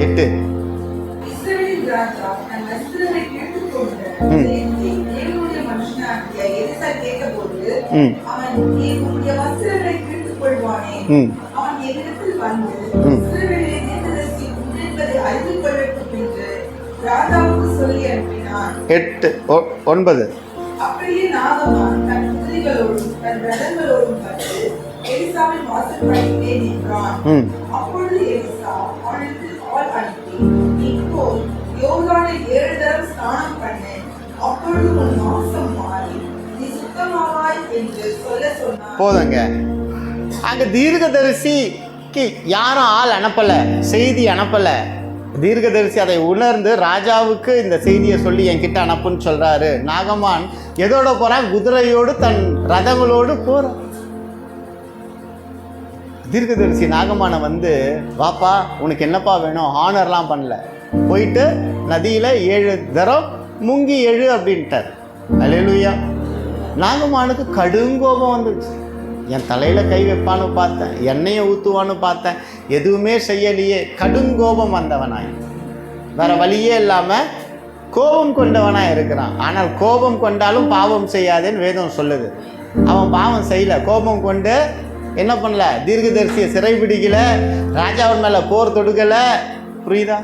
8. எட்டு 9. அப்படியே நாகமான் தன் குதிரைகளோடும் தன் ரதங்களோடும் வந்து எலிசாவின் வாசற்படியிலே நின்றான். அப்பொழுது எலிசா அவனுக்கு ஆள் அனுப்பி, நீ போய் யோர்தானில் 7 தரம் ஸ்நானம் பண்ணு, அப்பொழுது உன் மாம்சம் மாறி நீ சுத்தமாவாய் என்று சொன்னார். போதுங்க. அங்க தீர்க்கதரிசிக்கு யாரும் ஆள் அனுப்பல, செய்தி அனுப்பல. தீர்க்கதரிசி அதை உணர்ந்து ராஜாவுக்கு இந்த செய்தியை சொல்லி என்கிட்ட அனுப்புன்னு சொல்றாரு. நாகமான் எதோட போறான்? குதிரையோடு தன் ரதங்களோடு போறான். தீர்க்கதரிசி நாகமான வந்து, வாப்பா உனக்கு என்னப்பா வேணும், ஆனர்லாம் பண்ணல, போயிட்டு நதியில 7 தரம் முங்கி எழு அப்படின்ட்டார். அல்லேலூயா. நாகமானுக்கு கடுங்கோபம் வந்துடுச்சு. என் தலையில் கை வைப்பான்னு பார்த்தேன், எண்ணெயை ஊற்றுவான்னு பார்த்தேன், எதுவுமே செய்யலையே. கடுங்கோபம் வந்தவனாய், வேற வழியே இல்லாமல் கோபம் கொண்டவனாக இருக்கிறான். ஆனால் கோபம் கொண்டாலும் பாவம் செய்யாதேன்னு வேதம் சொல்லுது. அவன் பாவம் செய்யலை, கோபம் கொண்டு என்ன பண்ணல, தீர்க்கதரிசியை சிறைபிடிக்கல, ராஜாவின் மேலே போர் தொடுக்கலை. புரியுதா?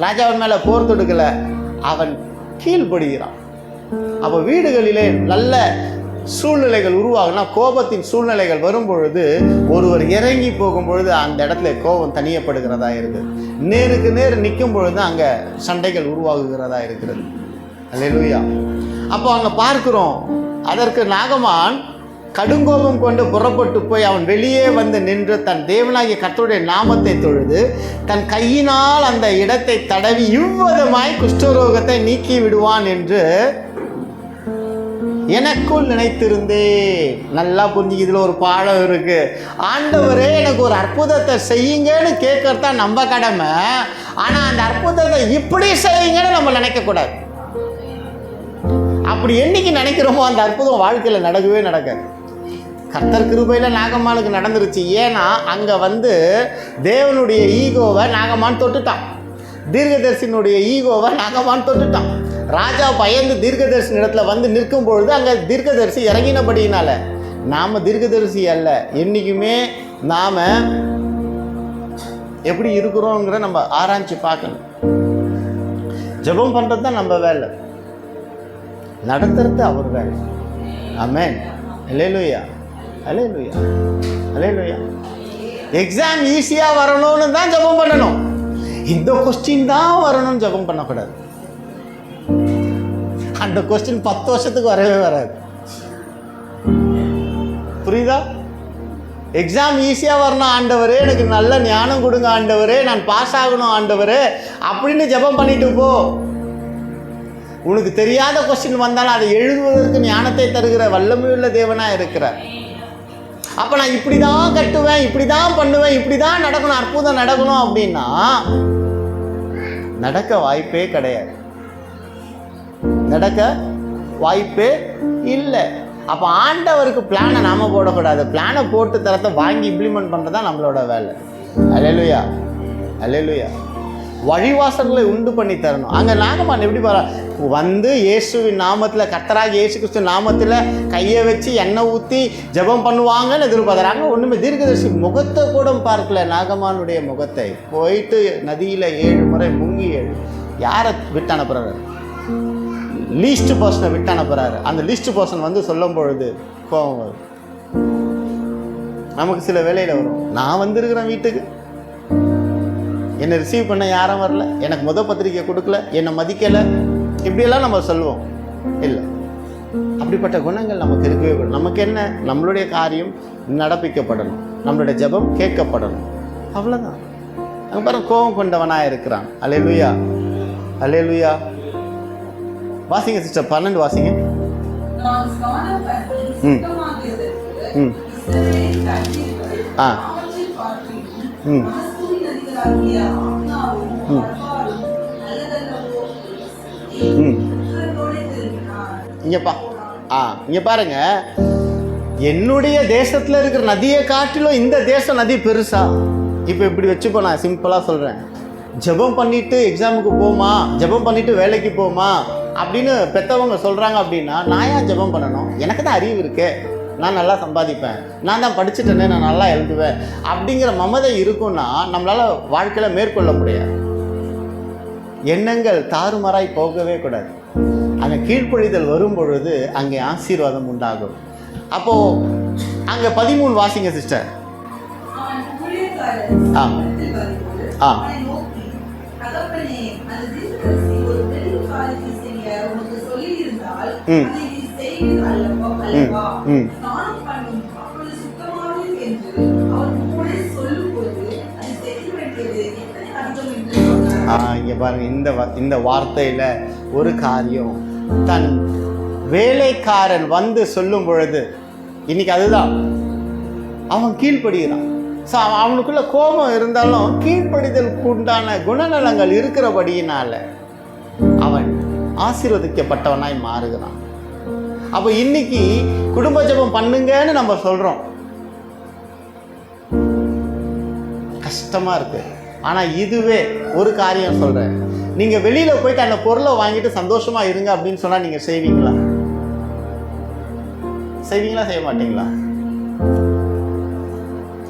ராஜாவின் மேலே போர் தொடுக்கல, அவன் கீழ்ப்படுகிறான். அப்போ வீடுகளிலே நல்ல சூழ்நிலைகள் உருவாகுனா, கோபத்தின் சூழ்நிலைகள் வரும்பொழுது ஒருவர் இறங்கி போகும்பொழுது அந்த இடத்துல கோபம் தனியப்படுகிறதா இருக்குது. நேருக்கு நேர் நிற்கும் பொழுது அங்கே சண்டைகள் உருவாகுகிறதா இருக்கிறது. அல்லேலூயா. அப்போ அங்கே பார்க்கிறோம், அதற்கு நாகமான் கடுங்கோபம் கொண்டு புறப்பட்டு போய் அவன் வெளியே வந்து நின்று தன் தேவனாகிய கர்த்தருடைய நாமத்தை தொழுது தன் கையினால் அந்த இடத்தை தடவி இவ்விதமாய் குஷ்டரோகத்தை நீக்கி விடுவான் என்று எனக்குள் நினைத்திருந்தேன். நல்லா புரிஞ்சுக்கு. இதில் ஒரு பாடம் இருக்கு. ஆண்டவரே எனக்கு ஒரு அற்புதத்தை செய்யுங்கன்னு கேட்கறது தான் நம்ம கடமை. ஆனால் அந்த அற்புதத்தை இப்படி செய்யுங்கன்னு நம்ம நினைக்கக்கூடாது. அப்படி என்னைக்கு நினைக்கிறோமோ அந்த அற்புதம் வாழ்க்கையில் நடக்கவே நடக்காது. கர்த்தர் கிருபையில் நாகம்மானுக்கு நடந்துருச்சு. ஏன்னா அங்கே வந்து தேவனுடைய ஈகோவை நாகம்மான் தொட்டுட்டான், தீர்க்கதரிசினுடைய ஈகோவை நாகம்மான் தொட்டுட்டான். ராஜா பயந்து தீர்க்கதரிசி இடத்துல வந்து நிற்கும் பொழுது அங்கே தீர்க்கதரிசி இறங்கினபடியினால நாம் தீர்க்கதரிசி அல்ல. என்றைக்குமே நாம் எப்படி இருக்கிறோங்கிற நம்ம ஆராய்ச்சி பார்க்கணும். ஜெபம் பண்ணுறது தான் நம்ம வேலை, நடத்துறது அவர் வேலை. ஆமென். அல்லேலூயா, அல்லேலூயா, அல்லேலூயா. எக்ஸாம் ஈஸியாக வரணும்னு தான் ஜெபம் பண்ணணும். இந்த கொஸ்டின் தான் வரணும்னு ஜெபம் பண்ணக்கூடாது. அந்த கொஸ்டின் 10 வருஷத்துக்கு வரவே வராது. புரியுதா? எக்ஸாம் ஈஸியாக வரணும் ஆண்டவரே, எனக்கு நல்ல ஞானம் கொடுங்க ஆண்டவரே, நான் பாஸ் ஆகணும் ஆண்டவரே அப்படின்னு ஜெபம் பண்ணிட்டு போ. உனக்கு தெரியாத கொஸ்டின் வந்தாலும் அதை எழுதுவதற்கு ஞானத்தை தருகிற வல்லமையுள்ள தேவனாக இருக்கிறார். அப்போ நான் இப்படி தான் கட்டுவேன், இப்படி தான் பண்ணுவேன், இப்படி தான் நடக்கணும், அற்புதம் நடக்கணும் அப்படின்னா நடக்க வாய்ப்பே கிடையாது. நடக்க வாய்ப்பே இல்லை. அப்போ ஆண்டவருக்கு பிளானை நாம் போடக்கூடாது. பிளானை போட்டு தரத்தை வாங்கி இம்ப்ளிமெண்ட் பண்ணுறது தான் நம்மளோட வேலை. அல்லேலூயா, அல்லேலூயா. வழிவாசல்களை உண்டு பண்ணி தரணும். அங்கே நாகமான் எப்படி வந்து இயேசுவின் நாமத்தில், கர்த்தராக இயேசு கிறிஸ்து நாமத்தில் கையை வச்சு எண்ணெய் ஊற்றி ஜெபம் பண்ணுவாங்கன்னு எதிர்பார்க்குறாங்க. ஒன்றுமே தீர்க்கதரிசி முகத்தை கூட பார்க்கல. நாகமானுடைய முகத்தை போயிட்டு நதியில் 7 முறை முங்கி யாரை விட்டு அனுப்புகிறாரு? லீஸ்ட் பர்சனை விட்டு அனுப்புகிறாரு. அந்த லீஸ்ட் பர்சன் வந்து சொல்லும் பொழுது கோபம் வரும். நமக்கு சில வேலையில் வரும், நான் வந்திருக்கிறேன் வீட்டுக்கு, என்னை ரிசீவ் பண்ண யாரும் வரல, எனக்கு பத்திரிக்கை கொடுக்கல, என்னை மதிக்கலை, இப்படியெல்லாம் நம்ம சொல்லுவோம். இல்லை, அப்படிப்பட்ட குணங்கள் நமக்கு இருக்கவே கூடாது. நமக்கு என்ன, நம்மளுடைய காரியம் நடப்பிக்கப்படணும், நம்மளுடைய ஜெபம் கேட்கப்படணும், அவ்வளோதான். அங்கே பாருங்க, கோபம் கொண்டவனாக இருக்கிறான். அல்லேலூயா, அல்லேலூயா. வாசிங்க சிஸ்டர், 12 வாசிங்க. இங்க பாருங்க, என்னுடைய தேசத்துல இருக்கிற நதியை காட்டிலும் இந்த தேச நதி பெருசா? இப்போ இப்படி வச்சுக்கோ, நான் சிம்பிளா சொல்றேன். ஜெபம் பண்ணிட்டு எக்ஸாமுக்கு போமா, ஜெபம் பண்ணிட்டு வேலைக்கு போமா அப்படின்னு பெற்றவங்க சொல்றாங்க அப்படின்னா, நான் ஏன் ஜெபம் பண்ணணும்? எனக்கு தான் அறிவு இருக்கே, நான் நல்லா சம்பாதிப்பேன், நான் தான் படிச்சுட்டேனே, நான் நல்லா எழுதுவேன் அப்படிங்கிற மமதை இருக்குன்னா நம்மளால் வாழ்க்கையில் மேற்கொள்ள முடியாது. எண்ணங்கள் தாறுமாறாய் போகவே கூடாது. அங்கே கீழ்ப்படிதல் வரும் பொழுது அங்கே ஆசீர்வாதம் உண்டாகும். அப்போது அங்கே 13 வாசிங்க சிஸ்டர். இங்க பாருங்க, இந்த வார்த்தையில ஒரு காரியம், தன் வேலைக்காரன் வந்து சொல்லும் பொழுது, இன்னைக்கு அதுதான் அவன் கீழ்ப்படுகிறான். ஸோ அவனுக்குள்ள கோபம் இருந்தாலும் கீழ்ப்படிதலுக்கு உண்டான குணநலங்கள் இருக்கிறபடியினால அவன் ஆசீர்வதிக்கப்பட்டவனாய் மாறுகிறான். அப்போ இன்னைக்கு குடும்ப ஜெபம் பண்ணுங்கன்னு நம்ம சொல்றோம், கஷ்டமா இருக்கு. ஆனா இதுவே ஒரு காரியம் சொல்றேன், நீங்க வெளியில போயிட்டு அந்த பொருளை வாங்கிட்டு சந்தோஷமா இருங்க அப்படின்னு சொன்னா நீங்க செய்வீங்களா? செய்வீங்களா, செய்ய மாட்டீங்களா?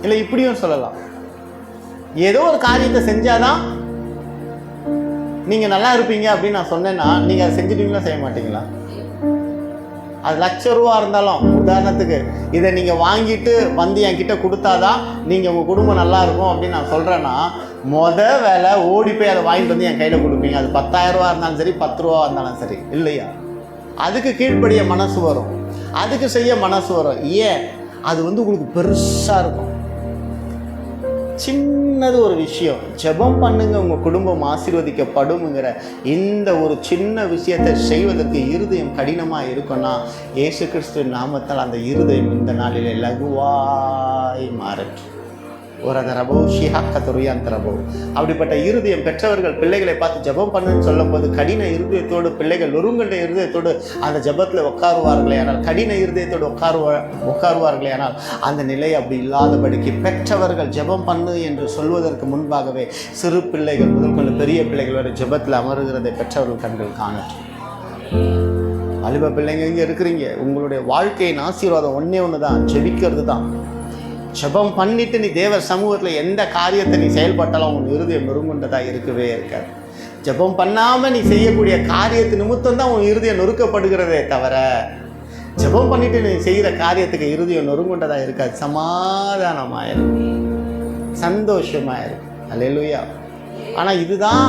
இல்லை இப்படியும் சொல்லலாம், ஏதோ ஒரு காரியத்தை செஞ்சாதான் நீங்கள் நல்லா இருப்பீங்க அப்படின்னு நான் சொன்னேன்னா நீங்கள் அதை செஞ்சுட்டீங்களா செய்ய மாட்டீங்களா? அது ₹1,00,000 இருந்தாலும், உதாரணத்துக்கு இதை நீங்கள் வாங்கிட்டு வந்து என்கிட்ட கொடுத்தாதான் நீங்கள் உங்கள் குடும்பம் நல்லா இருக்கும் அப்படின்னு நான் சொல்கிறேன்னா, வேலை ஓடி போய் அதை வாங்கிட்டு வந்து என் கையில் கொடுப்பீங்க. அது ₹10,000 இருந்தாலும் சரி, ₹10 இருந்தாலும் சரி, இல்லையா? அதுக்கு கீழ்ப்படிய மனசு வரும், அதுக்கு செய்ய மனசு வரும். ஏன்? அது உங்களுக்கு பெருசாக இருக்கும். சின்னது ஒரு விஷயம், ஜெபம் பண்ணுங்க உங்கள் குடும்பம் ஆசீர்வதிக்கப்படும்ங்கிற இந்த ஒரு சின்ன விஷயத்தை செய்வதற்கு இருதயம் கடினமாக இருக்குன்னா, இயேசு கிறிஸ்து நாமத்தால் அந்த இருதயம் இந்த நாளில் லகுவாய் மாறட்டும். ஒரு அந்த ரபோ ஷிஹாக்கத்துரியாந்த ரபோ. அப்படிப்பட்ட இருதயம் பெற்றவர்கள் பிள்ளைகளை பார்த்து ஜெபம் பண்ணுன்னு சொல்லும்போது கடின இருதயத்தோடு பிள்ளைகள் நொறுங்கண்ட இருதயத்தோடு அந்த ஜெபத்தில் உட்காருவார்களே ஆனால், கடின இருதயத்தோடு உட்காருவார்களே ஆனால் அந்த நிலை அப்படி இல்லாதபடிக்கு பெற்றவர்கள் ஜெபம் பண்ணு என்று சொல்வதற்கு முன்பாகவே சிறு பிள்ளைகள் முதல் கொண்டு பெரிய பிள்ளைகள் வரை ஜெபத்தில் அமருகிறதை பெற்றவர்கள் கண்கள் காணட்டும். வாலிப பிள்ளைங்க இங்கே இருக்கிறீங்க, உங்களுடைய வாழ்க்கையின் ஆசீர்வாதம் ஒன்று தான், ஜெபிக்கிறது தான். ஜெபம் பண்ணிட்டு நீ தேவ சமூகத்தில் எந்த காரியத்தை நீ செயல்பட்டாலும் உன் இருதயம் நொறுங்குண்டதாக இருக்கவே இருக்காது. ஜெபம் பண்ணாமல் நீ செய்யக்கூடிய காரியத்து நிமித்தம் தான் உன் இருதயம் நொறுக்கப்படுகிறதே தவிர, ஜெபம் பண்ணிட்டு நீ செய்கிற காரியத்துக்கு இருதயம் நொறுங்குண்டதாக இருக்காது. சமாதானமாக இருக்கும், சந்தோஷமாக இருக்கும். அல்லேலூயா. ஆனால் இதுதான்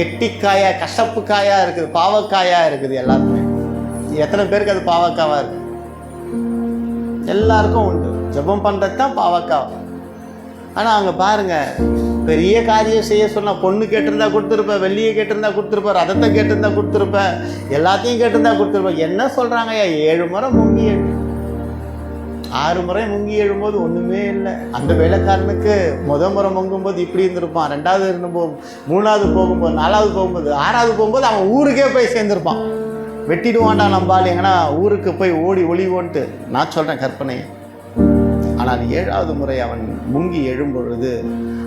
எட்டிக்காயா, கசப்புக்காயாக இருக்குது, பாவக்காயாக இருக்குது எல்லாருமே. எத்தனை பேருக்கு அது பாவக்காவாக இருக்குது? எல்லாருக்கும் உண்டு. ஜெபம் பண்ணுறது தான் பாவக்காய். ஆனால் அங்கே பாருங்கள், பெரிய காரியம் செய்ய சொன்னால் பொண்ணு கேட்டிருந்தா கொடுத்துருப்பேன், வெள்ளியை கேட்டிருந்தா கொடுத்துருப்பேன், ரதத்தை கேட்டிருந்தா கொடுத்துருப்பேன், எல்லாத்தையும் கேட்டிருந்தா கொடுத்துருப்பேன். என்ன சொல்கிறாங்க? 7 முறை முங்கி எழு, 6 முறை முங்கி எழும்போது ஒன்றுமே இல்லை. அந்த வேலைக்காரனுக்கு முறை முங்கும்போது இப்படி இருந்திருப்பான், 2வது இருந்தபோது, 3வது போகும்போது, 4வது போகும்போது, 6வது போகும்போது அவன் ஊருக்கே போய் சேர்ந்துருப்பான். வெட்டிடுவான்டா நம்பால் எங்கன்னா ஊருக்கு போய் ஓடி ஒளிவோன்ட்டு நான் சொல்கிறேன் கற்பனை. ஆனால் 7வது முறை அவன் முங்கி எழும்பொழுது,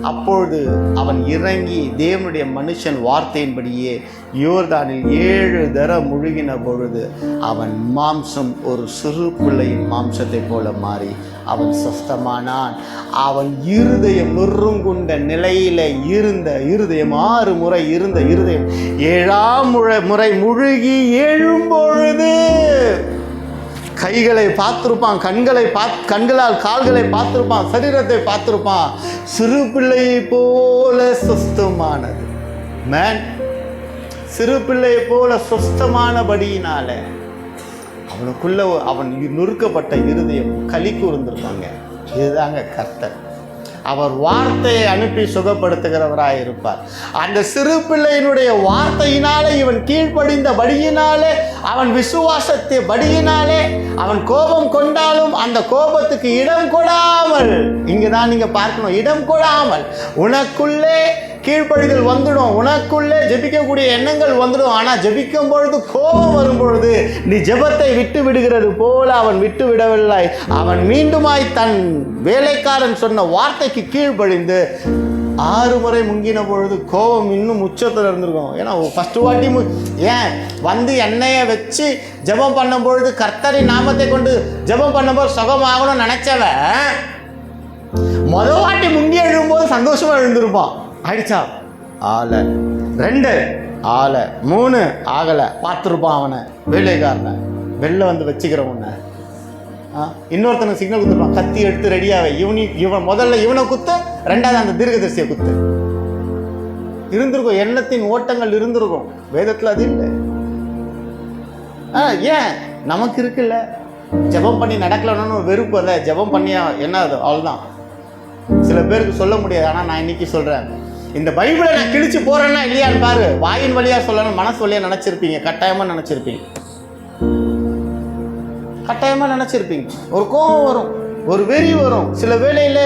அப்பொழுது அவன் இறங்கி தேவனுடைய மனுஷன் வார்த்தையின்படியே யோர்தானில் 7 தரம் முழுகின பொழுது அவன் மாம்சம் ஒரு சிறு பிள்ளையின் மாம்சத்தை போல மாறி அவன் சொஸ்தமானான். அவன் இருதயம் நொறுங்குண்ட நிலையில இருந்த இருதயம், 6 முறை இருந்த இருதயம் 7ஆம் முறை முழுகி எழும்பொழுது கைகளை பார்த்துருப்பான், கண்களால் கால்களை பார்த்துருப்பான், சரீரத்தை பார்த்துருப்பான். சிறு பிள்ளையை போல சொஸ்தமானது. மேன், சிறு பிள்ளையை போல சொஸ்தமானபடியினால அவனுக்குள்ள அவன் நொறுக்கப்பட்ட இருதயம் களி கூர்ந்திருப்பாங்க. இதுதாங்க கர்த்தர். அவர் வார்த்தையை அனுப்பி சுகப்படுத்துகிறவராய் இருப்பார். அந்த சிறு பிள்ளையினுடைய வார்த்தையினாலே இவன் கீழ்ப்படிந்தபடியினாலே, அவன் விசுவாசத்தை படியினாலே, அவன் கோபம் கொண்டாலும் அந்த கோபத்துக்கு இடம் கொடாமல், இங்குதான் நீங்க பார்க்கணும், இடம் கொடாமல் உனக்குள்ளே கீழ்ப்படிதல் வந்துடும், உனக்குள்ளே ஜெபிக்கக்கூடிய எண்ணங்கள் வந்துடும். ஆனால் ஜெபிக்கும் பொழுது கோபம் வரும் பொழுது நீ ஜெபத்தை விட்டு விடுகிறது போல அவன் விட்டு விடவில்லை. அவன் மீண்டுமாய் தன் வேலைக்காரன் சொன்ன வார்த்தைக்கு கீழ்ப்படிந்து 6 முறை முங்கின பொழுது கோபம் இன்னும் உச்சத்தில் இருந்திருக்கும். ஏன்னா ஃபஸ்ட்டு வாட்டி ஏன் வந்து எண்ணெயை வச்சு ஜெபம் பண்ணும் பொழுது கர்த்தரின் நாமத்தை கொண்டு ஜெபம் பண்ணும்போது சுகமாகணும்னு நினைச்சவன் முதல் வாட்டி முங்கி எழும்போது சந்தோஷமா எழுந்திருப்பான். ஆயிடுச்சா? ஆலை. 2 ஆலை. 3 ஆகலை. பார்த்துருப்பான் அவனை, வேலைக்காரனை, வெளில வந்து வச்சுக்கிறவனை. இன்னொருத்தனுக்கு சிக்னல் குத்துருப்பான், கத்தி எடுத்து ரெடியாவே, இவன் முதல்ல இவனை குத்து, 2வது அந்த தீர்க்கதரிசியை குத்து. இருந்திருக்கும், எண்ணத்தின் ஓட்டங்கள் இருந்திருக்கும். வேதத்தில் அது இல்லை. ஏன் நமக்கு இருக்குல்ல, ஜெபம் பண்ணி நடக்கலன்னு ஒரு வெறுப்பு. இல்லை, ஜெபம் பண்ணியா என்ன அது, அவ்வளோதான். சில பேருக்கு சொல்ல முடியாது. ஆனால் நான் இன்னைக்கு சொல்கிறேன், இந்த பைபிளை நான் கிழிச்சு போகிறேன்னா இல்லையான்னு பாரு. வாயின் வழியாக சொல்லணும், மனசு வழியாக நினச்சிருப்பீங்க, கட்டாயமாக நினச்சிருப்பீங்க, கட்டாயமாக நினச்சிருப்பீங்க. ஒரு கோபம் வரும், ஒரு வெறி வரும். சில வேளையில்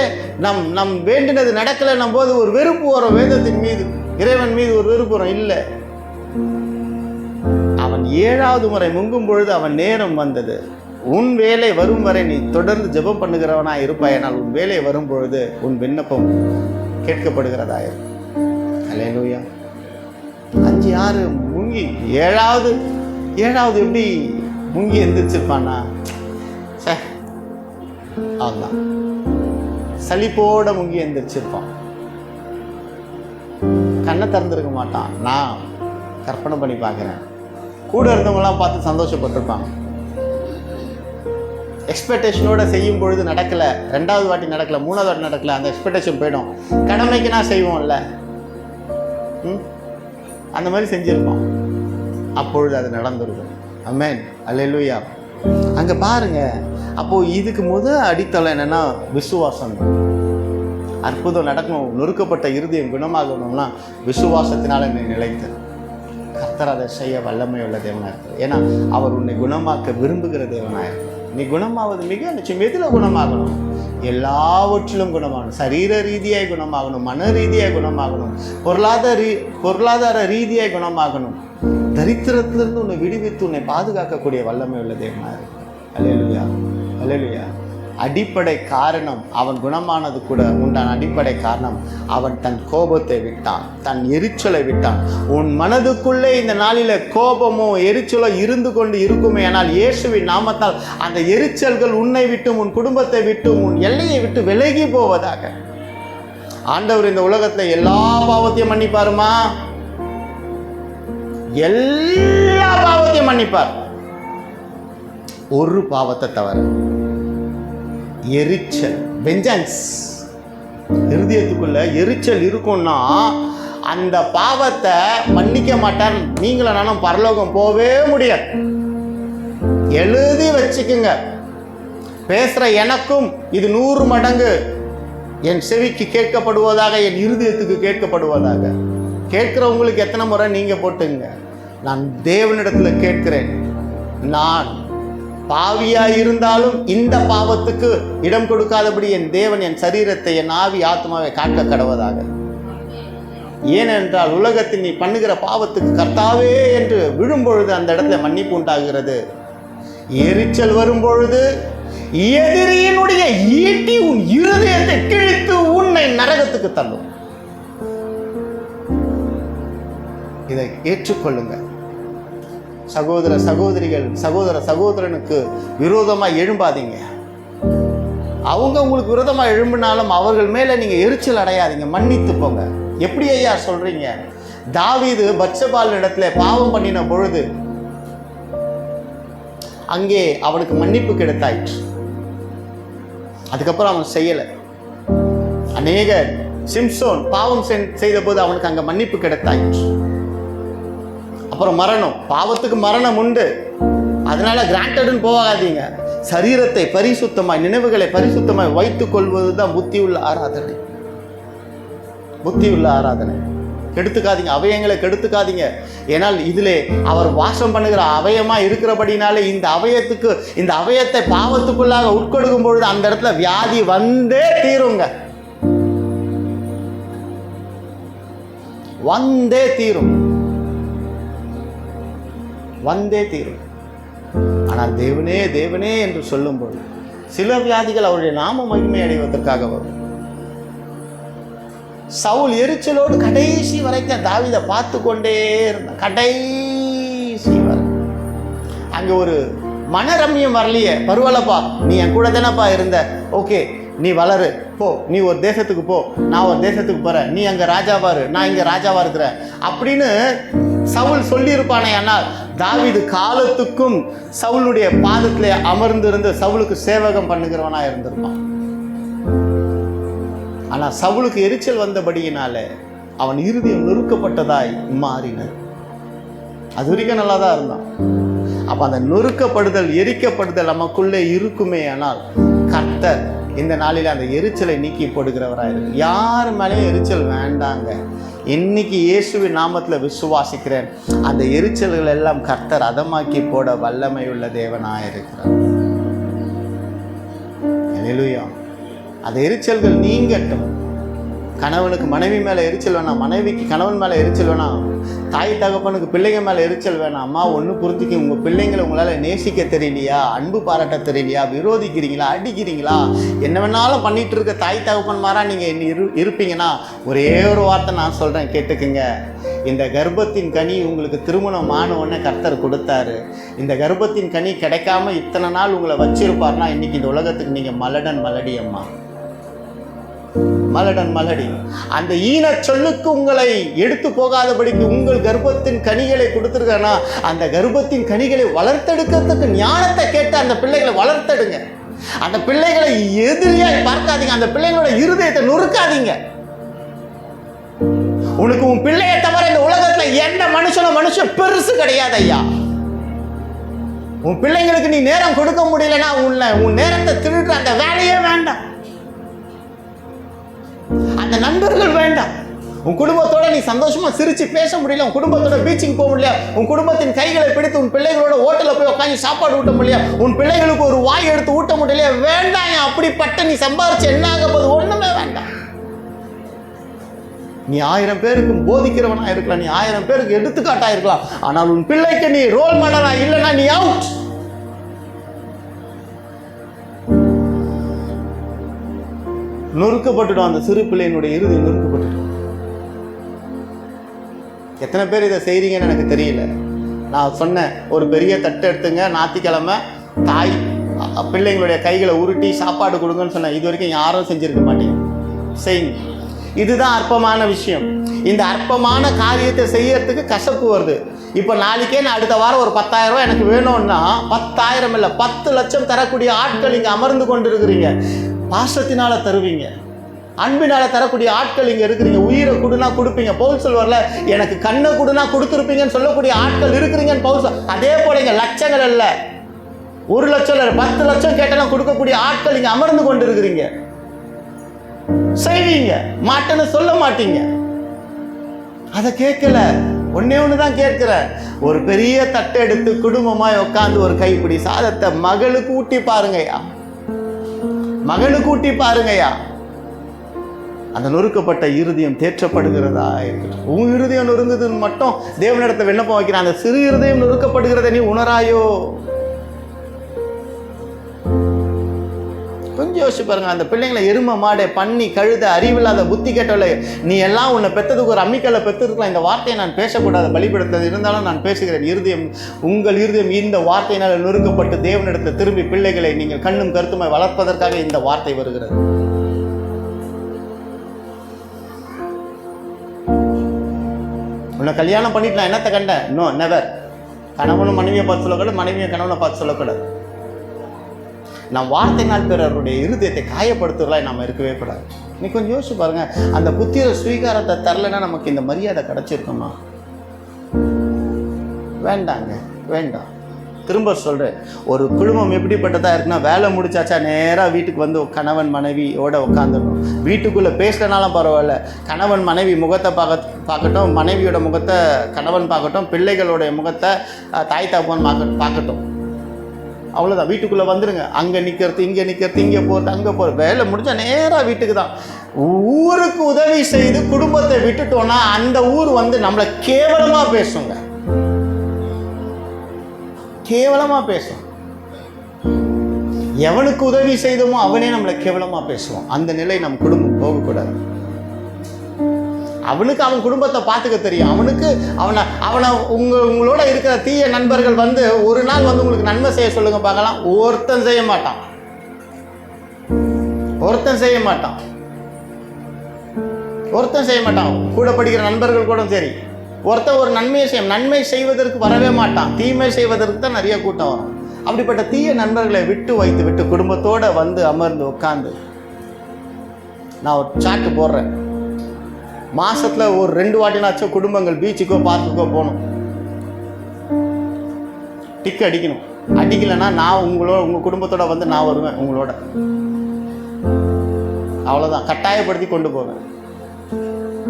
நம் வேண்டினது நடக்கலைன்னும் போது ஒரு வெறுப்பு வரும், வேதத்தின் மீது, இறைவன் மீது ஒரு வெறுப்பு வரும். இல்லை, அவன் 7வது முறை முங்கும் பொழுது அவன் நேரம் வந்தது. உன் வேலை வரும் வரை நீ தொடர்ந்து ஜெபம் பண்ணுகிறவனாக இருப்பாயினால் உன் வேலை வரும் பொழுது உன் விண்ணப்பம் கேட்கப்படுகிறதா இருக்கும். அல்லேலூயா. 5 6 முங்கி 7வது எப்படி முங்கி எந்திரிச்சிருப்பானா? அவ்வளோதான், சலிப்போட முங்கி எந்திரிச்சிருப்பான். கண்ணை திறந்துருக்க மாட்டான். நான் கற்பனை பண்ணி பார்க்குறேன். கூட இருந்தவங்களாம் பார்த்து சந்தோஷப்பட்டிருப்பாங்க. எக்ஸ்பெக்டேஷனோடு செய்யும் பொழுது நடக்கலை, 2வது வாட்டி நடக்கலை, 3வது வாட்டி நடக்கலை, அந்த எக்ஸ்பெக்டேஷன் போயிடும். கடமைக்கு நான் செய்வோம்ல, அந்த மாதிரி செஞ்சுருப்போம். அப்பொழுது அது நடந்துருக்கும். ஆமென், அல்லேலூயா. அங்கே பாருங்க, அப்போது இதுக்கு அடித்தளம் என்னென்னா விசுவாசம். அற்புதம் நடக்கணும், நொறுக்கப்பட்ட இருதயம் குணமாகணும்னா விசுவாசத்தினால நீ நிலைத்து. கர்த்தர் அதை செய்ய வல்லமை உள்ள தேவனாக இருக்கிறார். ஏன்னா அவர் உன்னை குணமாக்க விரும்புகிற தேவனாக இருக்கிறார். நீ குணமாவது மிக நிச்சயம். எதில் குணமாகணும்? எல்லாவற்றிலும் குணமாகணும். சரீர ரீதியாய் குணமாகணும், மன ரீதியாக குணமாகணும், பொருளாதார ரீதியாக குணமாகணும். தரித்திரத்திலிருந்து உன்னை விடுவித்து உன்னை பாதுகாக்கக்கூடிய வல்லமை உள்ள தேவனாக இருக்கிறார். அல்லேலூயா, அல்லேலூயா. அடிப்படை காரணம் அவன் குணமானது கூட உண்டான அடிப்படை காரணம், அவன் தன் கோபத்தை விட்டான், தன் எரிச்சலை விட்டான். உன் மனதுக்குள்ளே இந்த நாளில் கோபமோ எரிச்சலோ இருந்து கொண்டு இருக்குமே, ஆனால் இயேசுவின் நாமத்தால் அந்த எரிச்சல்கள் உன்னை விட்டும் உன் குடும்பத்தை விட்டும் உன் எல்லையை விட்டு விலகி போவதாக. ஆண்டவர் இந்த உலகத்தில் எல்லா பாவத்தையும் மன்னிப்பாருமா? எல்லா பாவத்தையும் மன்னிப்பார், ஒரு பாவத்தை தவிர. எரிச்சல், வெஞ்சன்ஸ். இருதயத்துக்குள்ள எரிச்சல் இருக்கும்னா அந்த பாவத்தை மன்னிக்க மாட்டார். நீங்களும் நானும் பரலோகம் போவே முடியாது. எழுதி வச்சுக்குங்க. பேசுற எனக்கும் இது 100 மடங்கு என் செவிக்கு கேட்கப்படுவதாக, என் இருதயத்துக்கு கேட்கப்படுவதாக. கேட்கிறவங்களுக்கு எத்தனை முறை நீங்க போட்டுங்க. நான் தேவனிடத்துல கேட்கிறேன், நான் பாவியாய் இருந்தாலும் இந்த பாவத்துக்கு இடம் கொடுக்காதபடி என் தேவன் என் சரீரத்தை, என் ஆவி ஆத்மாவை காக்க கடவதாக. ஏனென்றால் உலகத்தில் நீ பண்ணுகிற பாவத்துக்கு கர்த்தாவே என்று விழும்பொழுது அந்த இடத்துல மன்னிப்பு உண்டாகிறது. எரிச்சல் வரும்பொழுது எதிரியினுடைய ஈட்டி உன் இருதயத்தை கிழித்து உன்னை நரகத்துக்கு தள்ளும். இதை ஏற்றுக்கொள்ளுங்க. சகோதர சகோதரிகள், சகோதர சகோதரனுக்கு விரோதமாக எழும்பாதீங்க. அவங்க உங்களுக்கு விரோதமாக எழும்பினாலும் அவர்கள் மேலே நீங்கள் எரிச்சல் அடையாதீங்க, மன்னித்து போங்க. எப்படி ஐயா சொல்றீங்க? தாவீது பத்சபால் இடத்துல பாவம் பண்ணின பொழுது அங்கே அவனுக்கு மன்னிப்பு கிடைத்தாயிற்று. அதுக்கப்புறம் அவன் செய்யலை. அநேக சிம்சோன் பாவம் செய்த போது அவனுக்கு அங்கே மன்னிப்பு கிடைத்தாயிற்று. அப்புறம் மரணம், பாவத்துக்கு மரணம் உண்டு. அதனால கிராண்டட்னு போகாதீங்க. சரீரத்தை பரிசுத்தமாய், நினைவுகளை பரிசுத்தமாய் வைத்துக் கொள்வது தான் புத்தியுள்ள ஆராதனை. புத்தியுள்ள ஆராதனை. கெடுத்துக்காதீங்க, அவயங்களை கெடுத்துக்காதீங்க. ஏனால் இதிலே அவர் வாசம் பண்ணுகிற அவயமா இருக்கிறபடினாலே இந்த அவயத்துக்கு, இந்த அவயத்தை பாவத்துக்குள்ளாக உட்கொடுக்கும் பொழுது அந்த இடத்துல வியாதி வந்தே தீருங்க, வந்தே தீரும், வந்தே தீரும். ஆனால் தேவனே தேவனே என்று சொல்லும்போது சில வியாதிகள் அவருடைய நாம மகிமை அடைவதற்காக வரும். சவுல் எரிச்சலோடு கடைசி வரைக்கும் தாவீதை பார்த்து கொண்டே இருந்தான். கடைசி வரை அங்க ஒரு மனரம்யம் வரலையே. பரவாயில்லப்பா, நீ என் கூட தானப்பா இருந்த, ஓகே நீ வளரு, போ, நீ ஒரு தேசத்துக்கு போ, நான் ஒரு தேசத்துக்கு போறேன், நீ அங்க ராஜாவா இரு, நான் இங்க ராஜாவா இருக்கிறேன் அப்படின்னு சவுல் சொல்லியிருப்பானே. ஆனால் தாவீது காலத்துக்கும் சவுளுடைய பாதத்திலே அமர்ந்திருந்து சவுலுக்கு சேவகம் பண்ணுகிறவனா இருந்திருப்பான். ஆனா சவுலுக்கு எரிச்சல் வந்தபடியினால அவன் இருதயம் நொறுக்கப்பட்டதாய் மாறினது. அது வரைக்கும் நல்லா தான் இருந்தான். அப்ப அந்த நொறுக்கப்படுதல், எரிக்கப்படுதல் நமக்குள்ளே இருக்குமே. ஆனால் கர்த்தர் இந்த நாளில் அந்த எரிச்சலை நீக்கி போடுகிறவராயிருக்கு. யார் மேலேயும் எரிச்சல் வேண்டாங்க. இன்னைக்கு இயேசுவின் நாமத்தில் விசுவாசிக்கிறேன், அந்த எரிச்சல்கள் எல்லாம் கர்த்தர் அதமாக்கி போட வல்லமை உள்ள தேவனாயிருக்கிறார். அல்லேலூயா. அந்த எரிச்சல்கள் நீங்கட்டும். கணவனுக்கு மனைவி மேலே எரிச்சல் வேணாம், மனைவிக்கு கணவன் மேலே எரிச்சல் வேணாம், தாய் தகப்பனுக்கு பிள்ளைங்க மேலே எரிச்சல் வேணாம். அம்மா ஒன்று புரிஞ்சுக்க, உங்கள் பிள்ளைங்களை உங்களால் நேசிக்க தெரியலையா, அன்பு பாராட்ட தெரியலையா, விரோதிக்கிறீங்களா, அடிக்கிறீங்களா, என்ன வேணாலும் பண்ணிட்டு இருக்க தாய் தகப்பன் மாறா நீங்கள் இருப்பீங்கன்னா ஒரே ஒரு வார்த்தை நான் சொல்கிறேன், கேட்டுக்குங்க. இந்த கர்ப்பத்தின் கனி உங்களுக்கு திருமணம் ஆன உடனே கர்த்தர் கொடுத்தாரு. இந்த கர்ப்பத்தின் கனி கிடைக்காம இத்தனை நாள் உங்களை வச்சிருப்பார்னா இன்னைக்கு இந்த உலகத்துக்கு நீங்கள் மலடன் மலடி அம்மா, மலடன் மலடி. அந்த ஈன சொல்லுக்கு உங்களை எடுத்து போகாதபடிக்கு உங்கள் கர்ப்பத்தின் கனிகளை கொடுத்துருக்கனா, அந்த கர்ப்பத்தின் கனிகளை வளர்த்தெடுக்கிறதுக்கு ஞானத்தை கேட்டு அந்த பிள்ளைகளை வளர்த்தெடுங்க. அந்த பிள்ளைகளை எதிரியாய் பார்க்காதீங்க. அந்த பிள்ளைகளோட இருதயத்தை நொறுக்காதீங்க. உனக்கு உன் பிள்ளையை தவிர இந்த உலகத்துல எந்த மனுஷன் பெருசு கிடையாது ஐயா. உன் பிள்ளைங்களுக்கு நீ நேரம் கொடுக்க முடியலன்னா உன் நேரத்தை திருடுற அந்த வேலையே வேண்டாம். அந்த நண்பர்கள் வேண்டாம். உன் குடும்பத்தோட நீ சந்தோஷமா சிரிச்சு பேச முடியல, உன் குடும்பத்தோட பீச்சுக்கு போக முடியல, உன் குடும்பத்தின் கைகளை பிடித்து உன் பிள்ளைகளோட ஹோட்டலில் போய் உட்காந்து சாப்பாடு ஊட்ட முடியல, உன் பிள்ளைகளுக்கு ஒரு வாய் எடுத்து ஊட்ட முடியல, வேண்டாம். அப்படிப்பட்ட நீ சம்பாரிச்சு என்ன ஆக போது? ஒண்ணுமே வேண்டாம். நீ 1000 பேருக்கு போதிக்கிறவனா இருக்கலாம், நீ 1000 பேருக்கு எடுத்துக்காட்டா இருக்கலாம், ஆனால் உன் பிள்ளைக்கு நீ ரோல் மாடலா இல்லைன்னா நீ அவுட். நொறுக்கப்பட்டுடும். அந்த சிறு பிள்ளையினுடைய இறுதி நொறுக்கப்பட்டுடும். எத்தனை பேர் இதை செய்றீங்கன்னு எனக்கு தெரியல. நான் சொன்னேன், ஒரு பெரிய தட்டு எடுத்துங்க, ஞாயிற்றுக்கிழமை தாய் பிள்ளைங்களுடைய கைகளை உருட்டி சாப்பாடு கொடுங்கன்னு சொன்னேன். இது வரைக்கும் யாரும் செஞ்சிருக்க மாட்டீங்க. செய்யுங்க. இதுதான் அற்பமான விஷயம். இந்த அற்பமான காரியத்தை செய்யறதுக்கு கசப்பு வருது. இப்போ நாளைக்கே நான் அடுத்த வாரம் ஒரு 10,000 ரூபாய் எனக்கு வேணும்னா 10,000 இல்லை 10 லட்சம் தரக்கூடிய ஆட்கள் இங்கே அமர்ந்து கொண்டு இருக்கிறீங்க. பாசத்தினால தருவீங்க, அன்பினால தரக்கூடிய ஆட்கள் இங்கே இருக்கிறீங்க. உயிரை கொடுனா கொடுப்பீங்க. பவுல் சொல்வார்ல, எனக்கு கண்ணை கொடுனா கொடுத்துருப்பீங்கன்னு சொல்லக்கூடிய ஆட்கள் இருக்கிறீங்கன்னு பவுல் சொல். அதே போல இங்கே லட்சங்கள் இல்லை, 1 லட்சம் இல்லை 10 லட்சம் கேட்டெல்லாம் கொடுக்கக்கூடிய ஆட்கள் இங்கே அமர்ந்து கொண்டு இருக்கிறீங்க. செய்வீங்க, மாட்டேன்னு சொல்ல மாட்டீங்க. அதை கேட்கல. ஒன்னே ஒண்ணுதான் கேட்கிறேன். ஒரு பெரிய தட்டை எடுத்து குடும்பமாய் உட்காந்து ஒரு கைப்பிடி சாதத்தை மகளுக்கு ஊட்டி பாருங்கய்யா, மகளுக்கு ஊட்டி பாருங்கய்யா. அந்த நொறுக்கப்பட்ட இருதயம் தேற்றப்படுகிறதா இருக்கட்டும். உன் இருதயம் நொறுங்குதுன்னு மட்டும் தேவனிடத்தை விண்ணப்பம் வைக்கிறான். அந்த சிறு இருதயம் நொறுக்கப்படுகிறத நீ உணராயோ? கொஞ்சம் யோசிச்சு பாருங்க. அந்த பிள்ளைங்களை எருமை மாடை பண்ணி கழுத அறிவில்லாத புத்தி கேட்டவளை, நீ எல்லாம் உன்னை பெற்றதுக்கு ஒரு அம்மிக்கல்ல பெற்றிருக்கலாம். இந்த வார்த்தையை நான் பேசக்கூடாது, பலிபடுத்தது இருந்தாலும் நான் பேசுகிறேன். இருதயம், உங்கள் இருதயம் இந்த வார்த்தையினால் நொறுக்கப்பட்டு தேவனிடத்தில் திரும்பி பிள்ளைகளை நீங்கள் கண்ணும் கருத்துமாய் வளர்ப்பதற்காக இந்த வார்த்தை வருகிறது. உன்னை கல்யாணம் பண்ணிட்டு நான் என்னத்தை கண்டேன்? No, never. கணவனும் மனைவியை பார்த்து சொல்லக்கூடாது, மனைவியை கணவனை பார்த்து சொல்லக்கூடாது. நம் வார்த்தையினால் பிறருடைய இருதயத்தை காயப்படுத்துறலாம் நாம் இருக்கவே கூடாது. நீ கொஞ்சம் யோசிச்சு பாருங்க. அந்த புத்திர ஸ்வீகாரத்தை தரலைன்னா நமக்கு இந்த மரியாதை கிடைச்சிருக்குமா? வேண்டாங்க, வேண்டாம். திரும்ப சொல்கிறேன், ஒரு குடும்பம் எப்படிப்பட்டதாக இருக்குன்னா, வேலை முடிச்சாச்சா நேராக வீட்டுக்கு வந்து கணவன் மனைவியோட உட்காந்துடணும். வீட்டுக்குள்ளே பேசலனாலும் பரவாயில்ல, கணவன் மனைவி முகத்தை பார்க்கட்டும், மனைவியோட முகத்தை கணவன் பார்க்கட்டும், பிள்ளைகளுடைய முகத்தை தாய் தகப்பன் பார்க்கட்டும். அவ்வளோதான். வீட்டுக்குள்ளே வந்துடுங்க. அங்கே நிற்கிறது, இங்கே நிற்கிறது, இங்கே போகிறது, அங்கே போகிறது. வேலை முடிஞ்சால் நேராக வீட்டுக்கு தான். ஊருக்கு உதவி செய்து குடும்பத்தை விட்டுட்டோன்னா அந்த ஊர் வந்து நம்மளை கேவலமாக பேசுங்க, கேவலமாக பேசும். எவனுக்கு உதவி செய்தோமோ அவனே நம்மளை கேவலமாக பேசுவான். அந்த நிலை நம் குடும்பம் போகக்கூடாது. அவனுக்கு அவன் குடும்பத்தை பார்த்துக்க தெரியும். அவனை உங்களோட இருக்கிற தீய நண்பர்கள் வந்து ஒரு நாள் வந்து உங்களுக்கு நன்மை செய்ய சொல்லுங்க பார்க்கலாம். ஒருத்தன் செய்ய மாட்டான், ஒருத்தன் செய்ய மாட்டான், ஒருத்தன் செய்ய மாட்டான். கூட படிக்கிற நண்பர்கள் கூட சரி, ஒருத்தன் ஒரு நன்மை செய்வதற்கு வரவே மாட்டான். தீமை செய்வதற்கு தான் நிறைய கூட்டம் வரும். அப்படிப்பட்ட தீய நண்பர்களை விட்டு குடும்பத்தோடு வந்து அமர்ந்து உட்காந்து, நான் ஒரு சாட்டு போடுறேன், மாசத்தில் ஒரு 2 வாட்டினாச்சும் குடும்பங்கள் பீச்சுக்கோ பார்க்குக்கோ போகணும். டிக் அடிக்கணும். அடிக்கலைன்னா நான் உங்கள் குடும்பத்தோட வந்து நான் வருவேன் உங்களோட. அவ்வளோதான். கட்டாயப்படுத்தி கொண்டு போவேன்.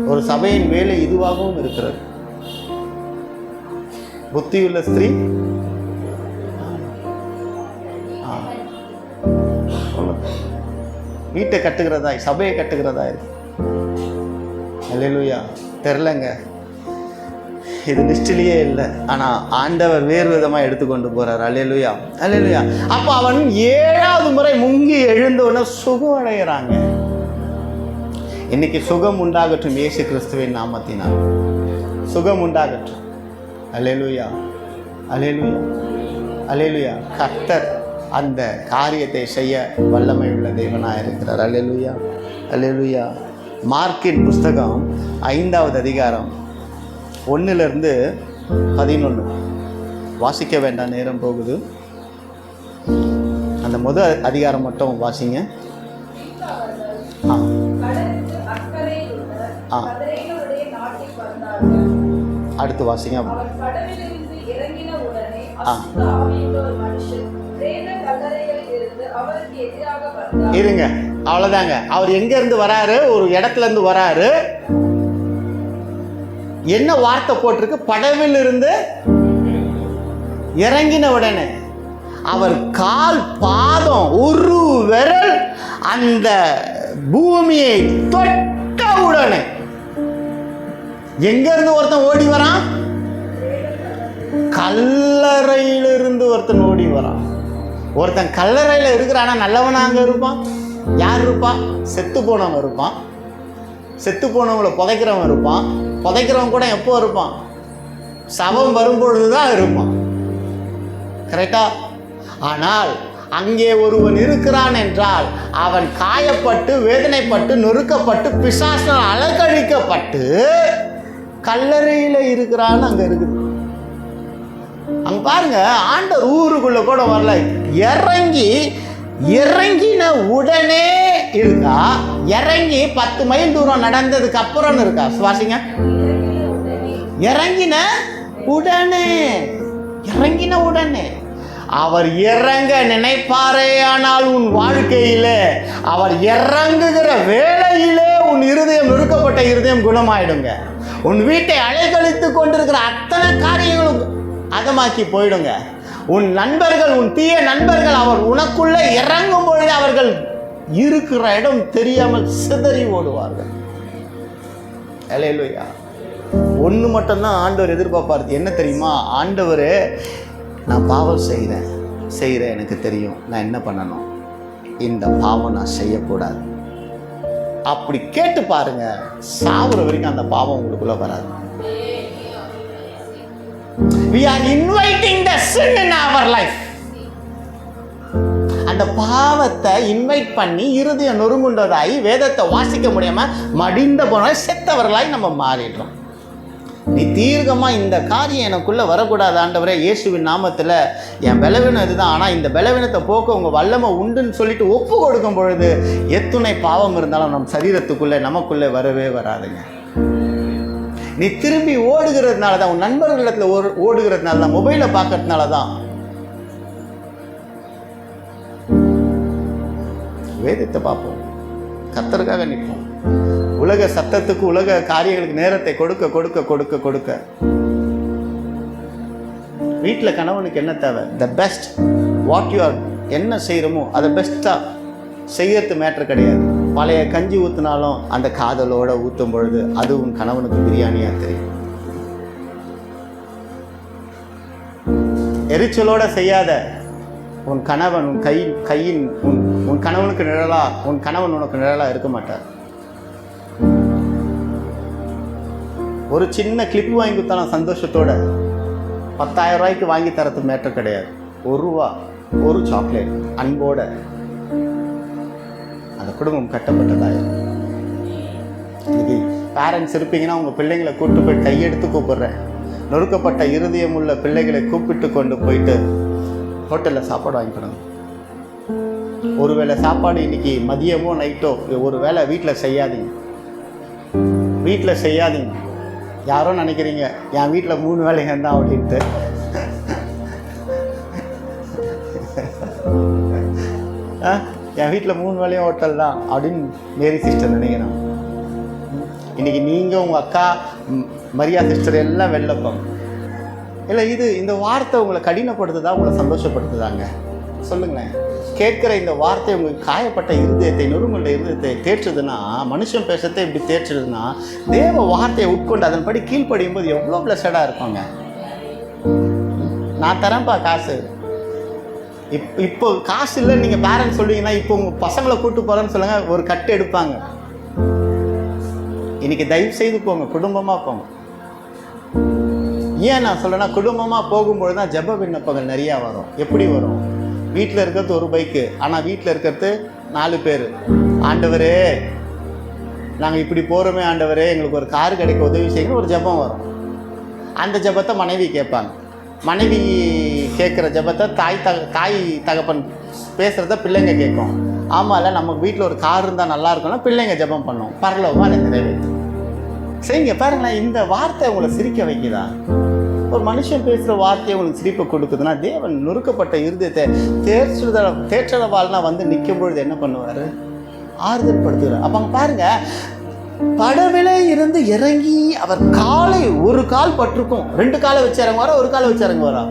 ஒரு சபையின் வேலை இதுவாகவும் இருக்கிறது. புத்தியுள்ள ஸ்திரீ வீட்டை கட்டுகிறதா, சபையை கட்டுகிறதா இருக்கு. அல்லேலூயா. தெரிலங்க, இது லிஸ்டிலேயே இல்லை. ஆனால் ஆண்டவர் வேறு விதமாக எடுத்துக்கொண்டு போகிறார். அல்லேலூயா, அல்லேலூயா. அப்போ அவன் 7வது முறை முங்கி எழுந்தோன்னு சுகம் அடைகிறாங்க. இன்னைக்கு சுகம் உண்டாகட்டும் இயேசு கிறிஸ்துவின் நாமத்தினால். சுகம் உண்டாகட்டும். அல்லேலூயா, அல்லேலூயா, அல்லேலூயா. கர்த்தர் அந்த காரியத்தை செய்ய வல்லமை உள்ள தேவனாக இருக்கிறார். அல்லேலூயா, அல்லேலூயா. மார்க்கின் புஸ்தகம் 5வது அதிகாரம் 1 to 11 வாசிக்க வேண்டாம், நேரம் போகுது. அந்த முதல் அதிகாரம் மட்டும் வாசிங்க. அடுத்து வாசிங்க. இருங்க, அவ்வளவுதாங்க. அவர் எங்க இருந்து வராரு? ஒரு இடத்துல இருந்து வராரு. என்ன வார்த்தை போட்டிருக்கு? படவில் இருந்து இறங்கின உடனே அவர் கால் பாதம் ஒரு விரல் அந்த பூமியை தொட்ட உடனே எங்க இருந்து ஒருத்தன் ஓடி வரான்? கல்லறையிலிருந்து ஒருத்தன் ஓடி வரான். ஒருத்தன் கல்லறையில் இருக்கிறானா நல்லவனா அங்கே இருப்பான்? யார் இருப்பான்? செத்து போனவன் இருப்பான். செத்து போனவங்களை புதைக்கிறவன் இருப்பான். புதைக்கிறவன் கூட எப்போ இருப்பான்? சவம் வரும்பொழுது தான் இருப்பான். கரெக்டா? ஆனால் அங்கே ஒருவன் இருக்கிறான் என்றால் அவன் காயப்பட்டு, வேதனைப்பட்டு, நொறுக்கப்பட்டு, பிசாசினால் அலங்கழிக்கப்பட்டு கல்லறையில் இருக்கிறான்னு அங்கே இருக்குது. அங்கே பாருங்க, ஆண்டவர் ஊருக்குள்ள கூட வரல, இறங்கின உடனே இருக்கா? இறங்கி 10 மைல் தூரம் நடந்ததுக்கு அப்புறம் இருக்கா? சுவாசிங்க. இறங்கின உடனே அவர் இறங்க நினைப்பாரே, ஆனால் உன் வாழ்க்கையிலே அவர் இறங்குகிற வேளையிலே உன் இருதயம், நொறுக்கப்பட்ட இருதயம் குணமாயிடுங்க. உன் வீட்டை அலைக்கழித்து கொண்டிருக்கிற அத்தனை காரியங்களும் அதமாக்கி போயிடுங்க. உன் நண்பர்கள், உன் தீய நண்பர்கள், அவர் உனக்குள்ள இறங்கும் பொழுது அவர்கள் இருக்கிற இடம் தெரியாமல் சிதறி ஓடுவார்கள். அல்லேலூயா. ஒன்று மட்டும்தான் ஆண்டவர் எதிர்பார்ப்பார். என்ன தெரியுமா? ஆண்டவர், நான் பாவம் செய்கிறேன், எனக்கு தெரியும், நான் என்ன பண்ணணும், இந்த பாவம் நான் செய்யக்கூடாது. அப்படி கேட்டு பாருங்க, சாவுற வரைக்கும் அந்த பாவம் உங்களுக்குள்ள வராது. We are inviting the sin in our life. அந்த பாவத்தை இன்வைட் பண்ணி இருதயம் நொறுங்குண்டதாய் வேதத்தை வாசிக்க முடியாம மடிந்த போன செத்தவர்களாய் நம்ம மாறிடுறோம். நீ தீர்க்கமா இந்த காரியம் எனக்குள்ள வரக்கூடாது ஆண்டவரே, இயேசுவின் நாமத்துல என் பலவீனம் இதுதான், ஆனா இந்த பலவீனத்தை போக்க உங்க வல்லமை உண்டுன்னு சொல்லிட்டு ஒப்பு கொடுக்கும் பொழுது எத்துணை பாவம் இருந்தாலும் நம் சரீரத்துக்குள்ள நமக்குள்ள வரவே வராதுங்க. நீ திரும்பி ஓடுகிறதுனால தான், உன் நண்பர்களிடத்துல ஓடுகிறதுனால தான், மொபைலை பார்க்கறதுனால தான். வேதத்தை பார்ப்போம், கர்த்தருக்காக நிற்போம். உலக சத்தத்துக்கு, உலக காரியங்களுக்கு நேரத்தை கொடுக்க கொடுக்க கொடுக்க கொடுக்க வீட்டில் கணவனுக்கு என்ன தேவை? The best what you are, என்ன செய்கிறோமோ அதை பெஸ்ட்டாக செய்யறது மேட்ரு கிடையாது. பழைய கஞ்சி ஊற்றினாலும் அந்த காதலோட ஊற்றும் பொழுது அது உன் கணவனுக்கு பிரியாணியாக தெரியும். எரிச்சலோட செய்யாத உன் கணவன் உன் கையின் உன் கணவனுக்கு நிழலா, உன் கணவன் உனக்கு நிழலா இருக்க மாட்டார். ஒரு சின்ன கிளிப் வாங்கி கொடுத்தாலும் சந்தோஷத்தோட 10,000 ரூபாய்க்கு வாங்கி தரது மேட்ரு கிடையாது. ₹1 ஒரு சாக்லேட் அன்போட அந்த குடும்பம் கட்டப்பட்டதாயிரும். இன்னைக்கு பேரண்ட்ஸ் இருப்பீங்கன்னா உங்கள் பிள்ளைங்களை கூப்பிட்டு போய் கையெடுத்து கூப்பிடுறேன். நொறுக்கப்பட்ட இருதயம் உள்ள பிள்ளைகளை கூப்பிட்டு கொண்டு போயிட்டு ஹோட்டலில் சாப்பாடு வாங்கிக்கணும். ஒருவேளை சாப்பாடு இன்னைக்கு மதியமோ நைட்டோ ஒரு வேளை வீட்டில் செய்யாதீங்க. யாரோ நினைக்கிறீங்க என் வீட்டில் 3 வேலைங்க தான் அப்படின்ட்டு. என் வீட்டில் 3 வேலையும் ஹோட்டல் தான் அப்படின்னு மேரி சிஸ்டர் நினைக்கிறேன். இன்னைக்கு நீங்கள் உங்கள் அக்கா மரியா சிஸ்டர் எல்லாம் வெள்ளப்பாங்க. இல்லை, இந்த வார்த்தை உங்களை கடினப்படுத்துதா, உங்களை சந்தோஷப்படுத்துதாங்க? சொல்லுங்களேன். கேட்குற இந்த வார்த்தை உங்களுக்கு காயப்பட்ட இருதயத்தை, நொறுங்குள்ள இருதயத்தை தேற்றுதுன்னா, மனுஷன் பேசத்தை இப்படி தேற்றுதுன்னா, தேவ வார்த்தையை உட்கொண்டு அதன்படி கீழ்ப்படியும் போது எவ்வளோ பிளஸடாக இருப்பாங்க. நான் தரேன்ப்பா காசு, இப்போ காசு இல்லைன்னு நீங்கள் பேரண்ட்ஸ் சொல்லுவீங்கன்னா, இப்போ உங்கள் பசங்களை கூப்பிட்டு போகிறேன்னு சொல்லுங்கள், ஒரு கட்டு எடுப்பாங்க. இன்னைக்கு தயவு செய்து போங்க, குடும்பமாக போங்க. ஏன் நான் சொல்கிறேன்னா, குடும்பமாக போகும்பொழுது தான் ஜெப விண்ணப்பங்கள் நிறையா வரும். எப்படி வரும்? வீட்டில் இருக்கிறது ஒரு பைக்கு, ஆனால் வீட்டில் இருக்கிறது 4 பேர். ஆண்டவரே நாங்கள் இப்படி போகிறோமே ஆண்டவரே, எங்களுக்கு ஒரு கார் கிடைக்க உதவி செய்யணும், ஒரு ஜெபம் வரும். அந்த ஜெபத்தை மனைவி கேட்பாங்க. மனைவி கேட்குற ஜெபத்தை தாய் தகப்பன் பேசுகிறத பிள்ளைங்க கேட்கும். ஆமாம்ல, நம்ம வீட்டில் ஒரு கார் இருந்தால் நல்லா இருக்கும்னா பிள்ளைங்க ஜெபம் பண்ணும், பரலோகமாக அதை நிறைவேற்றும். சரிங்க, பாருங்களேன், இந்த வார்த்தை உங்களை சிரிக்க வைக்குதா? ஒரு மனுஷன் பேசுகிற வார்த்தையை உங்களுக்கு சிரிப்பை கொடுக்குதுன்னா, தேவன் நொறுக்கப்பட்ட இருதயத்தை தேற்றவாள்னா வந்து நிற்கும் பொழுது என்ன பண்ணுவார்? ஆறுதல் படுத்துகிறார். அப்போ அங்கே பாருங்கள், படவிலே இருந்து இறங்கி அவர் காலை ஒரு கால் பட்டிருக்கும், 2 காலை வச்சு இறங்குவாரா, ஒரு காலை வச்சு இறங்குவாரா?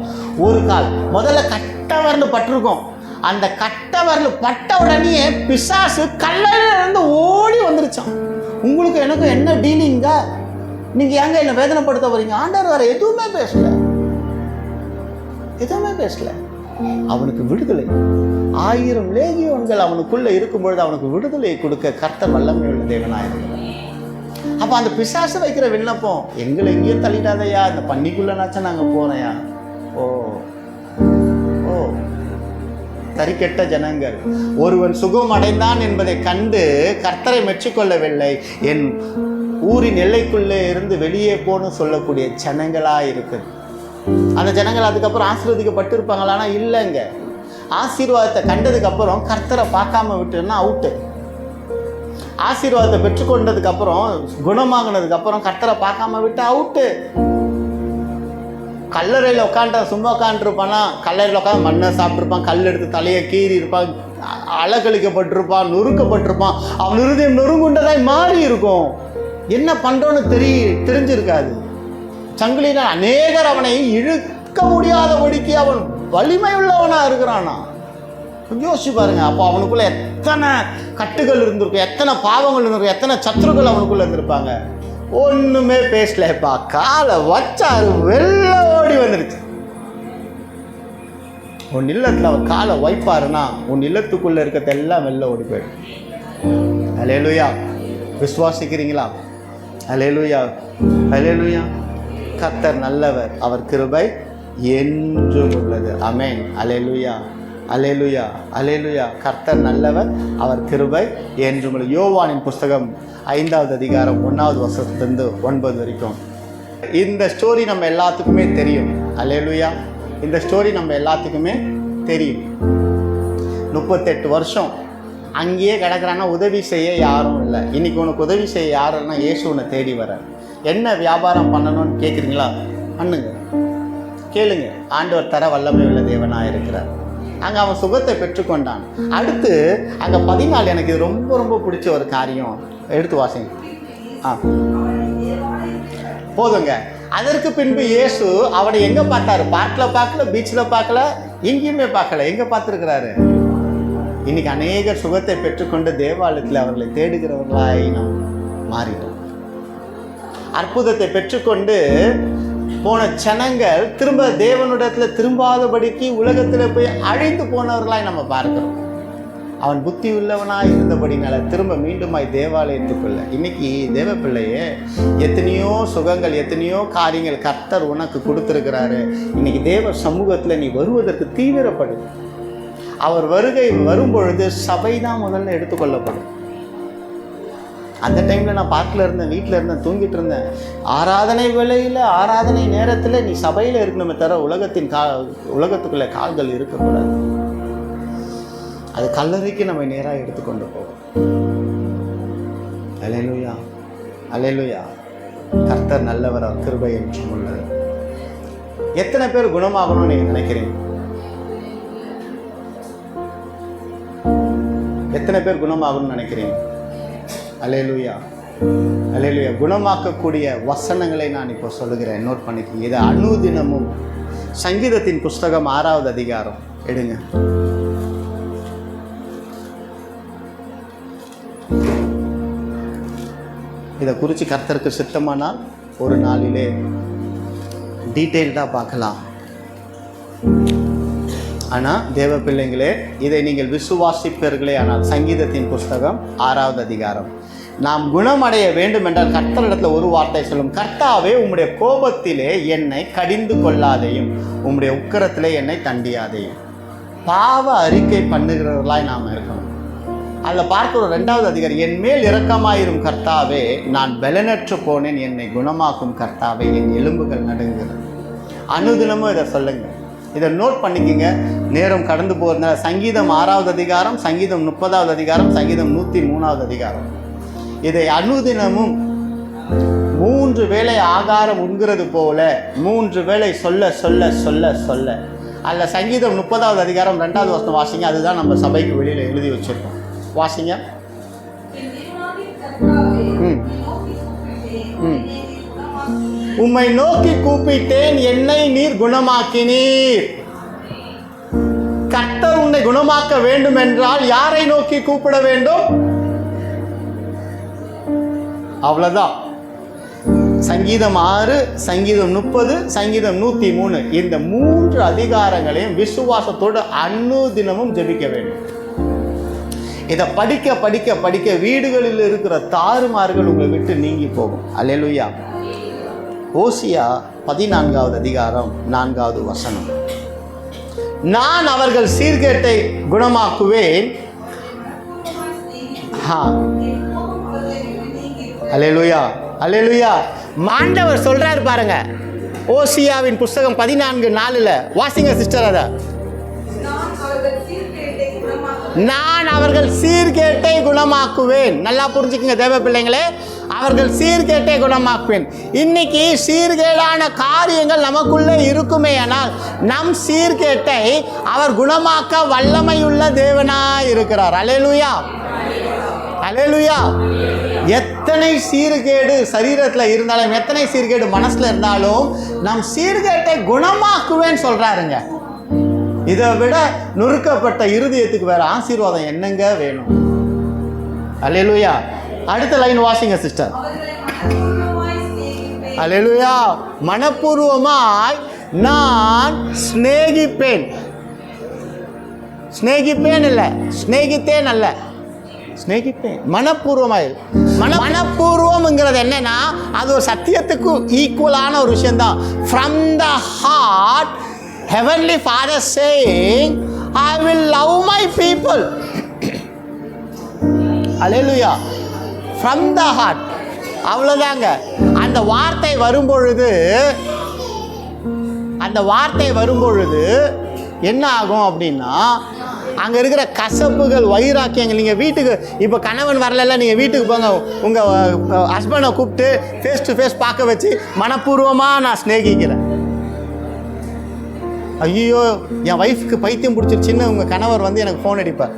ஒரு கால். முதல்ல கட்டவரல் பட்டிருக்கும். அந்த கட்டவரல் பட்ட உடனே பிசாசு கல்லில் இருந்து ஓடி வந்துருச்சான். உங்களுக்கு எனக்கும் என்ன டீலிங்க? நீங்கள் ஏங்க என்ன வேதனைப்படுத்த வரீங்க? ஆண்டவர் வேற எதுவுமே பேசல. அவனுக்கு விடுதலை. 1000 லேகியோன்கள் அவனுக்குள்ளே இருக்கும்பொழுது அவனுக்கு விடுதலையை கொடுக்க கர்த்தர் வல்லமை உள்ள தேவனாக இருக்கிறார். அப்போ அந்த பிசாசு வைக்கிற விண்ணப்பம், எங்களை எங்கேயும் தள்ளிடாதையா, இந்த பண்ணிக்குள்ளனாச்சும் நாங்கள் போகிறோயா. ஓ தரிக்கெட்ட ஜனங்கள், ஒருவன் சுகம் அடைந்தான் என்பதை கண்டு கர்த்தரை மெச்சிக்கொள்ளவில்லை, என் ஊரின் எல்லைக்குள்ளே இருந்து வெளியே போன்னு சொல்லக்கூடிய ஜனங்களாக இருக்குது. அந்த ஜனங்கள் அதுக்கப்புறம் ஆசீர்வதிக்கப்பட்டு இருப்பாங்களான்னா இல்லைங்க. ஆசீர்வாதத்தை கண்டதுக்கப்புறம் கர்த்தரை பார்க்காம விட்டுன்னா அவுட்டு. ஆசீர்வாதத்தை பெற்றுக்கொண்டதுக்கப்புறம், குணமாகினதுக்கப்புறம் கர்த்தரை பார்க்காம விட்டு அவுட்டு. கல்லறையில் சும்மா உட்காந்துருப்பானா, கல்லறையில் உட்காந்து மண்ணை சாப்பிட்ருப்பான், கல் எடுத்து தலையை கீறி இருப்பான், அலக்கழிக்கப்பட்டிருப்பான், நொறுக்கப்பட்டிருப்பான். அவன் இருதயம் நொறுங்குண்டதாய் மாறி இருக்கும். என்ன பண்ணுறோன்னு தெரிஞ்சிருக்காது. சங்கிலினால் அநேகர் அவனை இழுக்க முடியாதபடிக்கு அவன் வலிமை உள்ளவனாக இருக்கிறானா. யோசிச்சு பாருங்க. அப்போ அவனுக்குள்ள எத்தனை கட்டுகள் இருந்திருக்கும், எத்தனை பாவங்கள் இருந்திருக்கும், எத்தனை சத்துருக்கள் அவனுக்குள்ள இருந்திருப்பாங்க. ஒன்றுமே பேசலப்பா, காலை வச்சாரு, வெள்ள ஓடி வந்துருச்சு. உன் இல்லத்தில் அவர் காலை வைப்பாருன்னா உன் இல்லத்துக்குள்ள இருக்கிறதெல்லாம் வெளில ஓடி போயிடும். அல்லேலூயா. விசுவாசிக்கிறீங்களா? அல்லேலூயா, அல்லேலூயா. கர்த்தர் நல்லவர், அவர் கிருபை என்றும் உள்ளது. ஆமென். அல்லேலூயா, அல்லேலூயா, அல்லேலூயா. கர்த்தர் நல்லவர், அவர் கிருபை என்றும் உள்ளது. யோவானின் புஸ்தகம் 5வது அதிகாரம் 1வது வசனத்திலிருந்து 9 வரைக்கும். இந்த ஸ்டோரி நம்ம எல்லாத்துக்குமே தெரியும். அல்லேலூயா. இந்த ஸ்டோரி நம்ம எல்லாத்துக்குமே தெரியும். 38 வருஷம் அங்கேயே கிடக்குறான்னா உதவி செய்ய யாரும் இல்லை. இன்றைக்கி உனக்கு உதவி செய்ய யாருன்னா இயேசு உன்னை தேடி வர. என்ன வியாபாரம் பண்ணணும்னு கேட்குறீங்களா? பண்ணுங்க, கேளுங்க. ஆண்டவர் தர வல்லமை உள்ள தேவனாக இருக்கிறார். அங்கே அவன் சுகத்தை பெற்றுக்கொண்டான். அடுத்து அங்கே 14, எனக்கு இது ரொம்ப ரொம்ப பிடிச்ச ஒரு காரியம். எடுத்து வாசிங்க. போதுங்க. அதற்கு பின்பு இயேசு அவனை எங்கே பார்த்தாரு? பார்க்கில் பார்க்கல, பீச்சில் பார்க்கல, எங்கேயுமே பார்க்கல. எங்கே பார்த்துருக்கிறாரு? இன்னைக்கு அநேகர் சுகத்தை பெற்றுக்கொண்டு தேவாலயத்தில் அவர்களை தேடுகிறவர்களாய் நாம் மாறிட்டோம். அற்புதத்தை பெற்றுக்கொண்டு போன ஜனங்கள் திரும்ப தேவனிடத்தில் திரும்பாதபடிக்கு உலகத்தில் போய் அழிந்து போனவர்களாய் நம்ம பார்க்கிறோம். அவன் புத்தி உள்ளவனாய் இருந்தபடினால திரும்ப மீண்டுமாய் தேவாலயத்துக்குள்ள. இன்னைக்கு தேவ பிள்ளையே, எத்தனையோ சுகங்கள், எத்தனையோ காரியங்கள் கர்த்தர் உனக்கு கொடுத்துருக்கிறாரு. இன்னைக்கு தேவ சமூகத்தில் நீ வருவதற்கு தீவிரப்படு. அவர் வருகை வரும்பொழுது சபை தான் முதல்ல எடுத்துக்கொள்ளப்படும். அந்த டைமில் நான் பார்க்கில் இருந்தேன், வீட்டில் இருந்தேன், தூங்கிட்டு இருந்தேன். ஆராதனை வேளையில், ஆராதனை நேரத்தில் நீ சபையில் இருக்கணுமே தவிர உலகத்துக்குள்ளே கால்கள் இருக்கக்கூடாது. அது கல்லறைக்கு நம்ம நேராக எடுத்துக்கொண்டு போவோம். அல்லேலூயா, அல்லேலூயா. கர்த்தர் நல்லவர், அவர் கிருபை என்றும் உள்ளது. எத்தனை பேர் குணமாகணும்னு நீங்கள் நினைக்கிறீங்க? எத்தனை பேர் குணமாகணும்னு நினைக்கிறீங்க? அல்லேலூயா, அல்லேலூயா. குணமாக்கக்கூடிய வசனங்களை நான் இப்போ சொல்லுகிறேன், நோட் பண்ணிக்கோங்க. இது அனுதினமும் சங்கீதத்தின் புஸ்தகம் 6வது அதிகாரம் எடுங்க. இதை குறித்து கர்த்தருக்கு சித்தமானால் ஒரு நாளிலே டீட்டெயில்டாக பார்க்கலாம். ஆனால் தேவ பிள்ளைங்களே, இதை நீங்கள் விசுவாசிப்பீர்களே ஆனால் சங்கீதத்தின் புஸ்தகம் 6வது அதிகாரம். நாம் குணமடைய வேண்டும் என்றால் கர்த்தரிடத்தில் ஒரு வார்த்தை சொல்லும். கர்த்தாவே, உம்முடைய கோபத்திலே என்னை கடிந்து கொள்ளாதையும், உம்முடைய உக்கிரத்திலே என்னை தண்டியாதையும். பாவ அறிக்கை பண்ணுகிறவர்களாய் நாம் இருக்கணும். அதில் பார்க்கிற 2வது அதிகாரம், என் மேல் இரக்கமாயிரும் கர்த்தாவே, நான் பலனற்று போனேன், என்னை குணமாக்கும் கர்த்தாவே, என் எலும்புகள் நடுங்குகிறது. அனுதினமும் இதை சொல்லுங்க, இதை நோட் பண்ணிக்கங்க. நேரம் கடந்து போகிறதுனால சங்கீதம் 6வது அதிகாரம், சங்கீதம் 30வது அதிகாரம், சங்கீதம் 103வது அதிகாரம், இதை அனுதினமும் 3 வேளை ஆகாரம் உண்கிறது போல 3 வேளை சொல்ல சொல்ல சொல்ல சொல்ல. அதில் சங்கீதம் 30வது அதிகாரம் 2வது வசனம் வாசிங்க. அதுதான் நம்ம சபைக்கு வெளியில் எழுதி வச்சிருக்கோம். வாசிங்க. உம்மை நோக்கி கூப்பிட்டேன், என்னை நீர் குணமாக்கினீர். கர்த்தர் உன்னை குணமாக்க வேண்டும் என்றால் யாரை நோக்கி கூப்பிட வேண்டும்? அவ்வளவுதான். சங்கீதம் 6, சங்கீதம் 30, சங்கீதம் 103, இந்த 3 அதிகாரங்களையும் விசுவாசத்தோடு அனுதினமும் ஜெபிக்க வேண்டும். இதை படிக்க படிக்க படிக்க வீடுகளில் இருக்கிற தாறுமாறுகள் உங்களை விட்டு நீங்கி போகும். அல்லேலூயா. ஓசியா 14வது அதிகாரம் 4வது வசனம், நான் அவர்கள் சீர்கேட்டை குணமாக்குவேன். அல்லேலூயா, அல்லேலூயா. ஆண்டவர் சொல்றாரு பாருங்க, ஓசியாவின் புஸ்தகம் 14:4 வாசிங்க சிஸ்டர். அதை நான் அவர்கள் சீர்கேட்டை குணமாக்குவேன். நல்லா புரிஞ்சுக்குங்க தேவ பிள்ளைங்களே, அவர்கள் சீர்கேட்டை குணமாக்குவேன். இன்னைக்கு சீர்கேடான காரியங்கள் நமக்குள்ளே இருக்குமே, ஆனால் நம் சீர்கேட்டை அவர் குணமாக்க வல்லமையுள்ள தேவனாய் இருக்கிறார். அல்லேலூயா, அல்லேலூயா. எத்தனை சீர்கேடு சரீரத்தில் இருந்தாலும், எத்தனை சீர்கேடு மனசில் இருந்தாலும் நம் சீர்கேட்டை குணமாக்குவேன்னு சொல்றாருங்க. இதை விட நொறுக்கப்பட்ட இருதயத்துக்கு வேற ஆசீர்வாதம் என்னங்க வேணும்? அல்லேலூயா. அடுத்த லைன் வாசிங்க சிஸ்டர். அல்லேலூயா. மனப்பூர்வமாய் நான் சிநேகிப்பேன். சிநேகிப்பேன் இல்லை, சிநேகித்தேன் அல்ல, சிநேகிப்பேன். மனப்பூர்வமாய். மனப்பூர்வம்ங்கிறது என்னன்னா, அது ஒரு சத்தியத்துக்கு ஈக்குவலான ஒரு விஷயம்தான். From the heart Heavenly Father saying, I will love my people. Hallelujah. From the heart. அவ்வளோதாங்க. அந்த வார்த்தை வரும்பொழுது என்ன ஆகும் அப்படின்னா, அங்கே இருக்கிற கசப்புகள், வைராக்கியங்கள், நீங்கள் வீட்டுக்கு இப்போ கணவன் வரல, நீங்கள் வீட்டுக்கு போங்க, உங்கள் ஹஸ்பண்டை கூப்பிட்டு ஃபேஸ் டு ஃபேஸ் பார்க்க வச்சு மனப்பூர்வமாக நான் சிநேகிக்கிறேன். ஐயோ என் ஒய்ஃப்க்கு பைத்தியம் பிடிச்சிருச்சின்னு உங்கள் கணவர் வந்து எனக்கு ஃபோன் அடிப்பார்.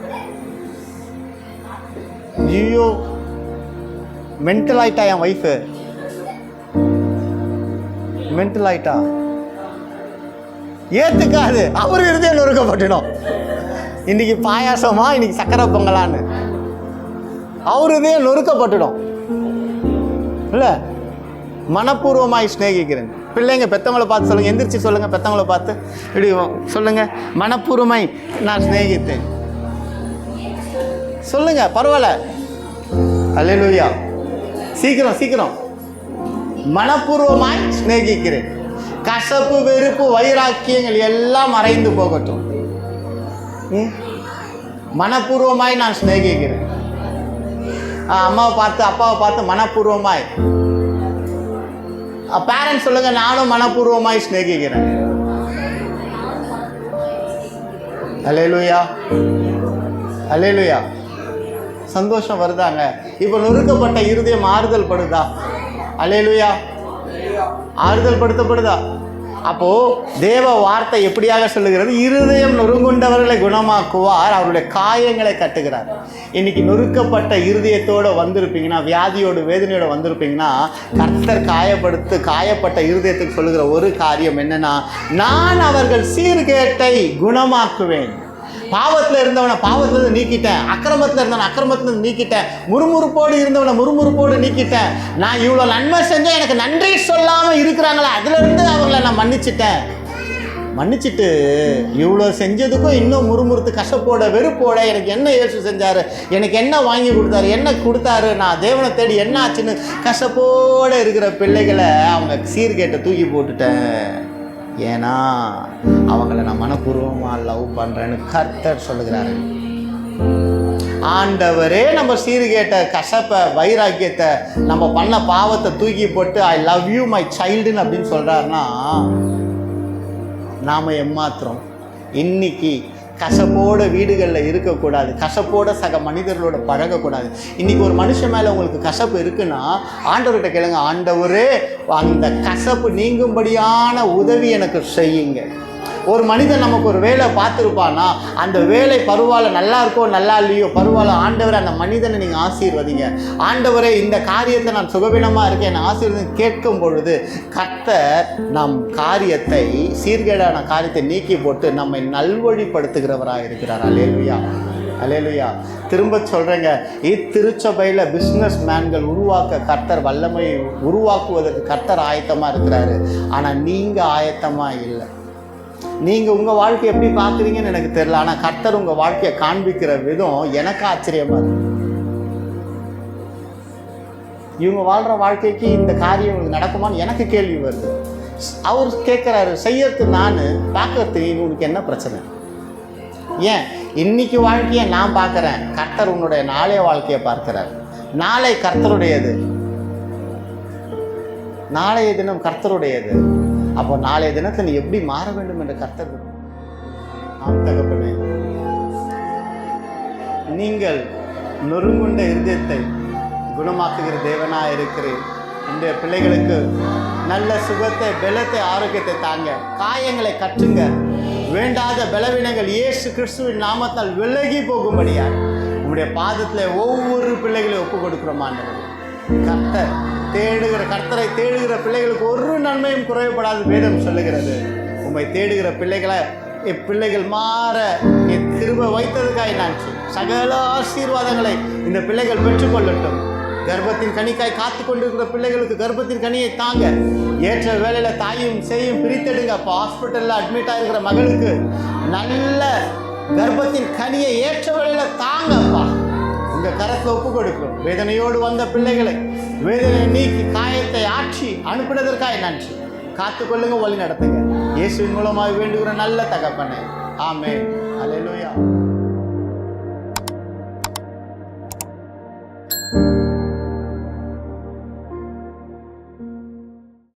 ஐயோ மென்டல் ஆயிட்டா என் ஒய்ஃபு, மென்டல் ஆயிட்டா, ஏற்றுக்காது. அவர் இருந்தே நொறுக்கப்பட்டுடும். இன்னைக்கு பாயாசமா, இன்னைக்கு சக்கரை பொங்கலான்னு அவரு இதே நொறுக்கப்பட்டுடும். இல்லை, மனப்பூர்வமாய் சிநேகிக்கிறேன். பிள்ளைங்க பெற்றவங்களை பார்த்து சொல்லுங்கள், எந்திரிச்சு சொல்லுங்கள், பெற்றவங்களை பார்த்து இப்படி சொல்லுங்கள், மனப்பூர்வமாய் நான் சிநேகித்தேன் சொல்லுங்கள், பரவாயில்ல. அல்லேலூயா. சீக்கிரம் சீக்கிரம். மனப்பூர்வமாய் சிநேகிக்கிறேன். கசப்பு, வெறுப்பு, வைராக்கியங்கள் எல்லாம் மறைந்து போகட்டும். மனப்பூர்வமாய் நான் சிநேகிக்கிறேன். அம்மாவை பார்த்து, அப்பாவை பார்த்து மனப்பூர்வமாய். பேரண்ட்ஸ் சொல்லுங்க, நானும் மனப்பூர்வமாய் சிநேகிக்கிறேன். அல்லேலூயா, அல்லேலூயா. சந்தோஷம் வருதாங்க. இப்போ நொறுக்கப்பட்ட இருதயம் ஆறுதல் படுதா? அல்லேலூயா, ஆறுதல் படுத்தப்படுதா? அப்போ தேவ வார்த்தை எப்படியாக சொல்லுகிறது? இருதயம் நொறுங்குண்டவர்களை குணமாக்குவார், அவருடைய காயங்களை கட்டுகிறார். இன்னைக்கு நொறுக்கப்பட்ட இருதயத்தோடு வந்திருப்பீங்கன்னா, வியாதியோடு வேதனையோடு வந்திருப்பீங்கன்னா, கர்த்தர் காயப்பட்ட இருதயத்துக்கு சொல்லுகிற ஒரு காரியம் என்னன்னா, நான் அவர்கள் சீர்கேட்டை குணமாக்குவேன். பாவத்தில் இருந்தவனை பாவத்திலிருந்து நீக்கிட்டேன், அக்கிரமத்தில் இருந்தவனை அக்கிரமத்திலிருந்து நீக்கிட்டேன், முறுமுறுப்போடு இருந்தவனை முறுமுறுப்போடு நீக்கிட்டேன். நான் இவ்வளோ நன்மை செஞ்சேன், எனக்கு நன்றி சொல்லாமல் இருக்கிறாங்களே, அதிலிருந்து அவங்கள நான் மன்னிச்சிட்டு இவ்வளோ செஞ்சதுக்கும் இன்னும் முறுமுறுத்து கஷ்டப்போட வெறுப்போட எனக்கு என்ன இயேசு செஞ்சார், எனக்கு என்ன வாங்கி கொடுத்தாரு, என்ன கொடுத்தாரு, நான் தேவனை தேடி என்ன ஆச்சுன்னு கஷ்டப்போடு இருக்கிற பிள்ளைகளை அவங்க சீர்கேட்டை தூக்கி போட்டுட்டேன். ஏன்னா அவங்கள நான் மனப்பூர்வமாக லவ் பண்ணுறேன்னு கர்த்தர் சொல்லுகிறாரு. ஆண்டவரே நம்ம சீர்கேட்ட கசப்பை வைராக்கியத்தை நம்ம பண்ண பாவத்தை தூக்கி போட்டு ஐ லவ் யூ மை சைல்டுன்னு அப்படின்னு சொல்கிறாருன்னா நாம் ஏமாத்துறோம். இன்னைக்கு கசப்போட வீடுகளில் இருக்கக்கூடாது, கசப்போட சக மனிதர்களோட பழகக்கூடாது. இன்றைக்கி ஒரு மனுஷன் மேலே உங்களுக்கு கசப்பு இருக்குன்னா ஆண்டவர்கிட்ட கேளுங்க, ஆண்டவரே அந்த கசப்பு நீங்கும்படியான உதவி எனக்கு செய்யுங்க. ஒரு மனிதன் நமக்கு ஒரு வேலை பார்த்துருப்பானா அந்த வேலை பரவாயில்ல, நல்லா இருக்கோ நல்லா இல்லையோ பரவாயில்ல, ஆண்டவரை அந்த மனிதனை நீங்கள் ஆசீர்வதிங்க. ஆண்டவரே இந்த காரியத்தை நான் சுகவீனமாக இருக்கேன் என்னை ஆசீர்வதி கேட்கும் பொழுது கர்த்தர் நம் காரியத்தை, சீர்கேடான காரியத்தை நீக்கி போட்டு நம்மை நல்வழிப்படுத்துகிறவராக இருக்கிறார். அல்லேலூயா, அல்லேலூயா. திரும்ப சொல்கிறேங்க, இத்திருச்சபையில் பிஸ்னஸ் மேன்கள் உருவாக்க கர்த்தர் வல்லமை உருவாக்குவதற்கு கர்த்தர் ஆயத்தமாக இருக்கிறாரு. ஆனால் நீங்கள் ஆயத்தமாக இல்லை. நீங்கள் உங்கள் வாழ்க்கையை எப்படி பார்க்குறீங்கன்னு எனக்கு தெரியல, ஆனால் கர்த்தர் உங்கள் வாழ்க்கையை காண்பிக்கிற விதம் எனக்கு ஆச்சரியமாக இருக்கு. இவங்க வாழ்கிற வாழ்க்கைக்கு இந்த காரியம் உங்களுக்கு நடக்குமான்னு எனக்கு கேள்வி வருது. அவர் கேட்குறாரு, செய்யறது நான், பார்க்கறது உனக்கு என்ன பிரச்சனை? ஏன் இன்னைக்கு வாழ்க்கையை நான் பார்க்குறேன், கர்த்தர் உன்னுடைய நாளைய வாழ்க்கையை பார்க்கிறார். நாளை கர்த்தருடையது, நாளைய தினம் கர்த்தருடையது. அப்போ நாளைய தினத்தை நீ எப்படி மாற வேண்டும் என்ற கர்த்தர். ஆம் தகப்பனே, நீங்கள் நொறுங்குண்ட இருதயத்தை குணமாக்குகிற தேவனாக இருக்கிறேன். இந்த பிள்ளைகளுக்கு நல்ல சுகத்தை, பலத்தை, ஆரோக்கியத்தை தாங்க. காயங்களை கட்டுங்க. வேண்டாத பலவீனங்கள் இயேசு கிறிஸ்துவின் நாமத்தால் விலகி போகும்படியாக உங்களுடைய பாதத்தில் ஒவ்வொரு பிள்ளைகளையும் ஒப்பு கொடுக்கிறோம். ஆண்டவர் கர்த்தரை தேடுகிற பிள்ளைகளுக்கு ஒரு நன்மையும் குறைவுபடாது வேதம் சொல்லுகிறது. உம்மை தேடுகிற பிள்ளைகள் மாற கிருபை வைத்ததுக்காய் நன்றி. சகல ஆசீர்வாதங்களை இந்த பிள்ளைகள் பெற்றுக்கொள்ளட்டும். கர்ப்பத்தின் கனிக்காய் காத்து கொண்டிருக்கிற பிள்ளைகளுக்கு கர்ப்பத்தின் கனியை தாங்க. ஏற்ற வேலையில் தாயும் செய்யும் பிரித்தெடுங்க. அப்போ ஹாஸ்பிட்டலில் அட்மிட் ஆகிருக்கிற மகளுக்கு நல்ல கர்ப்பத்தின் கனியை ஏற்ற வேலையில் தாங்கப்பா. உங்கள் கரத்தில் ஒப்பு கொடுக்கும். வேதனையோடு வந்த பிள்ளைகளை வேதனை நீக்கி காயத்தை ஆற்றி அனுப்பினதற்காக நன்றி. காத்துக்கொள்ளுங்க, வழி நடத்துங்க. இயேசுவின் மூலமாக வேண்டுகிற நல்ல தகப்பனே, ஆமென். அல்லேலூயா.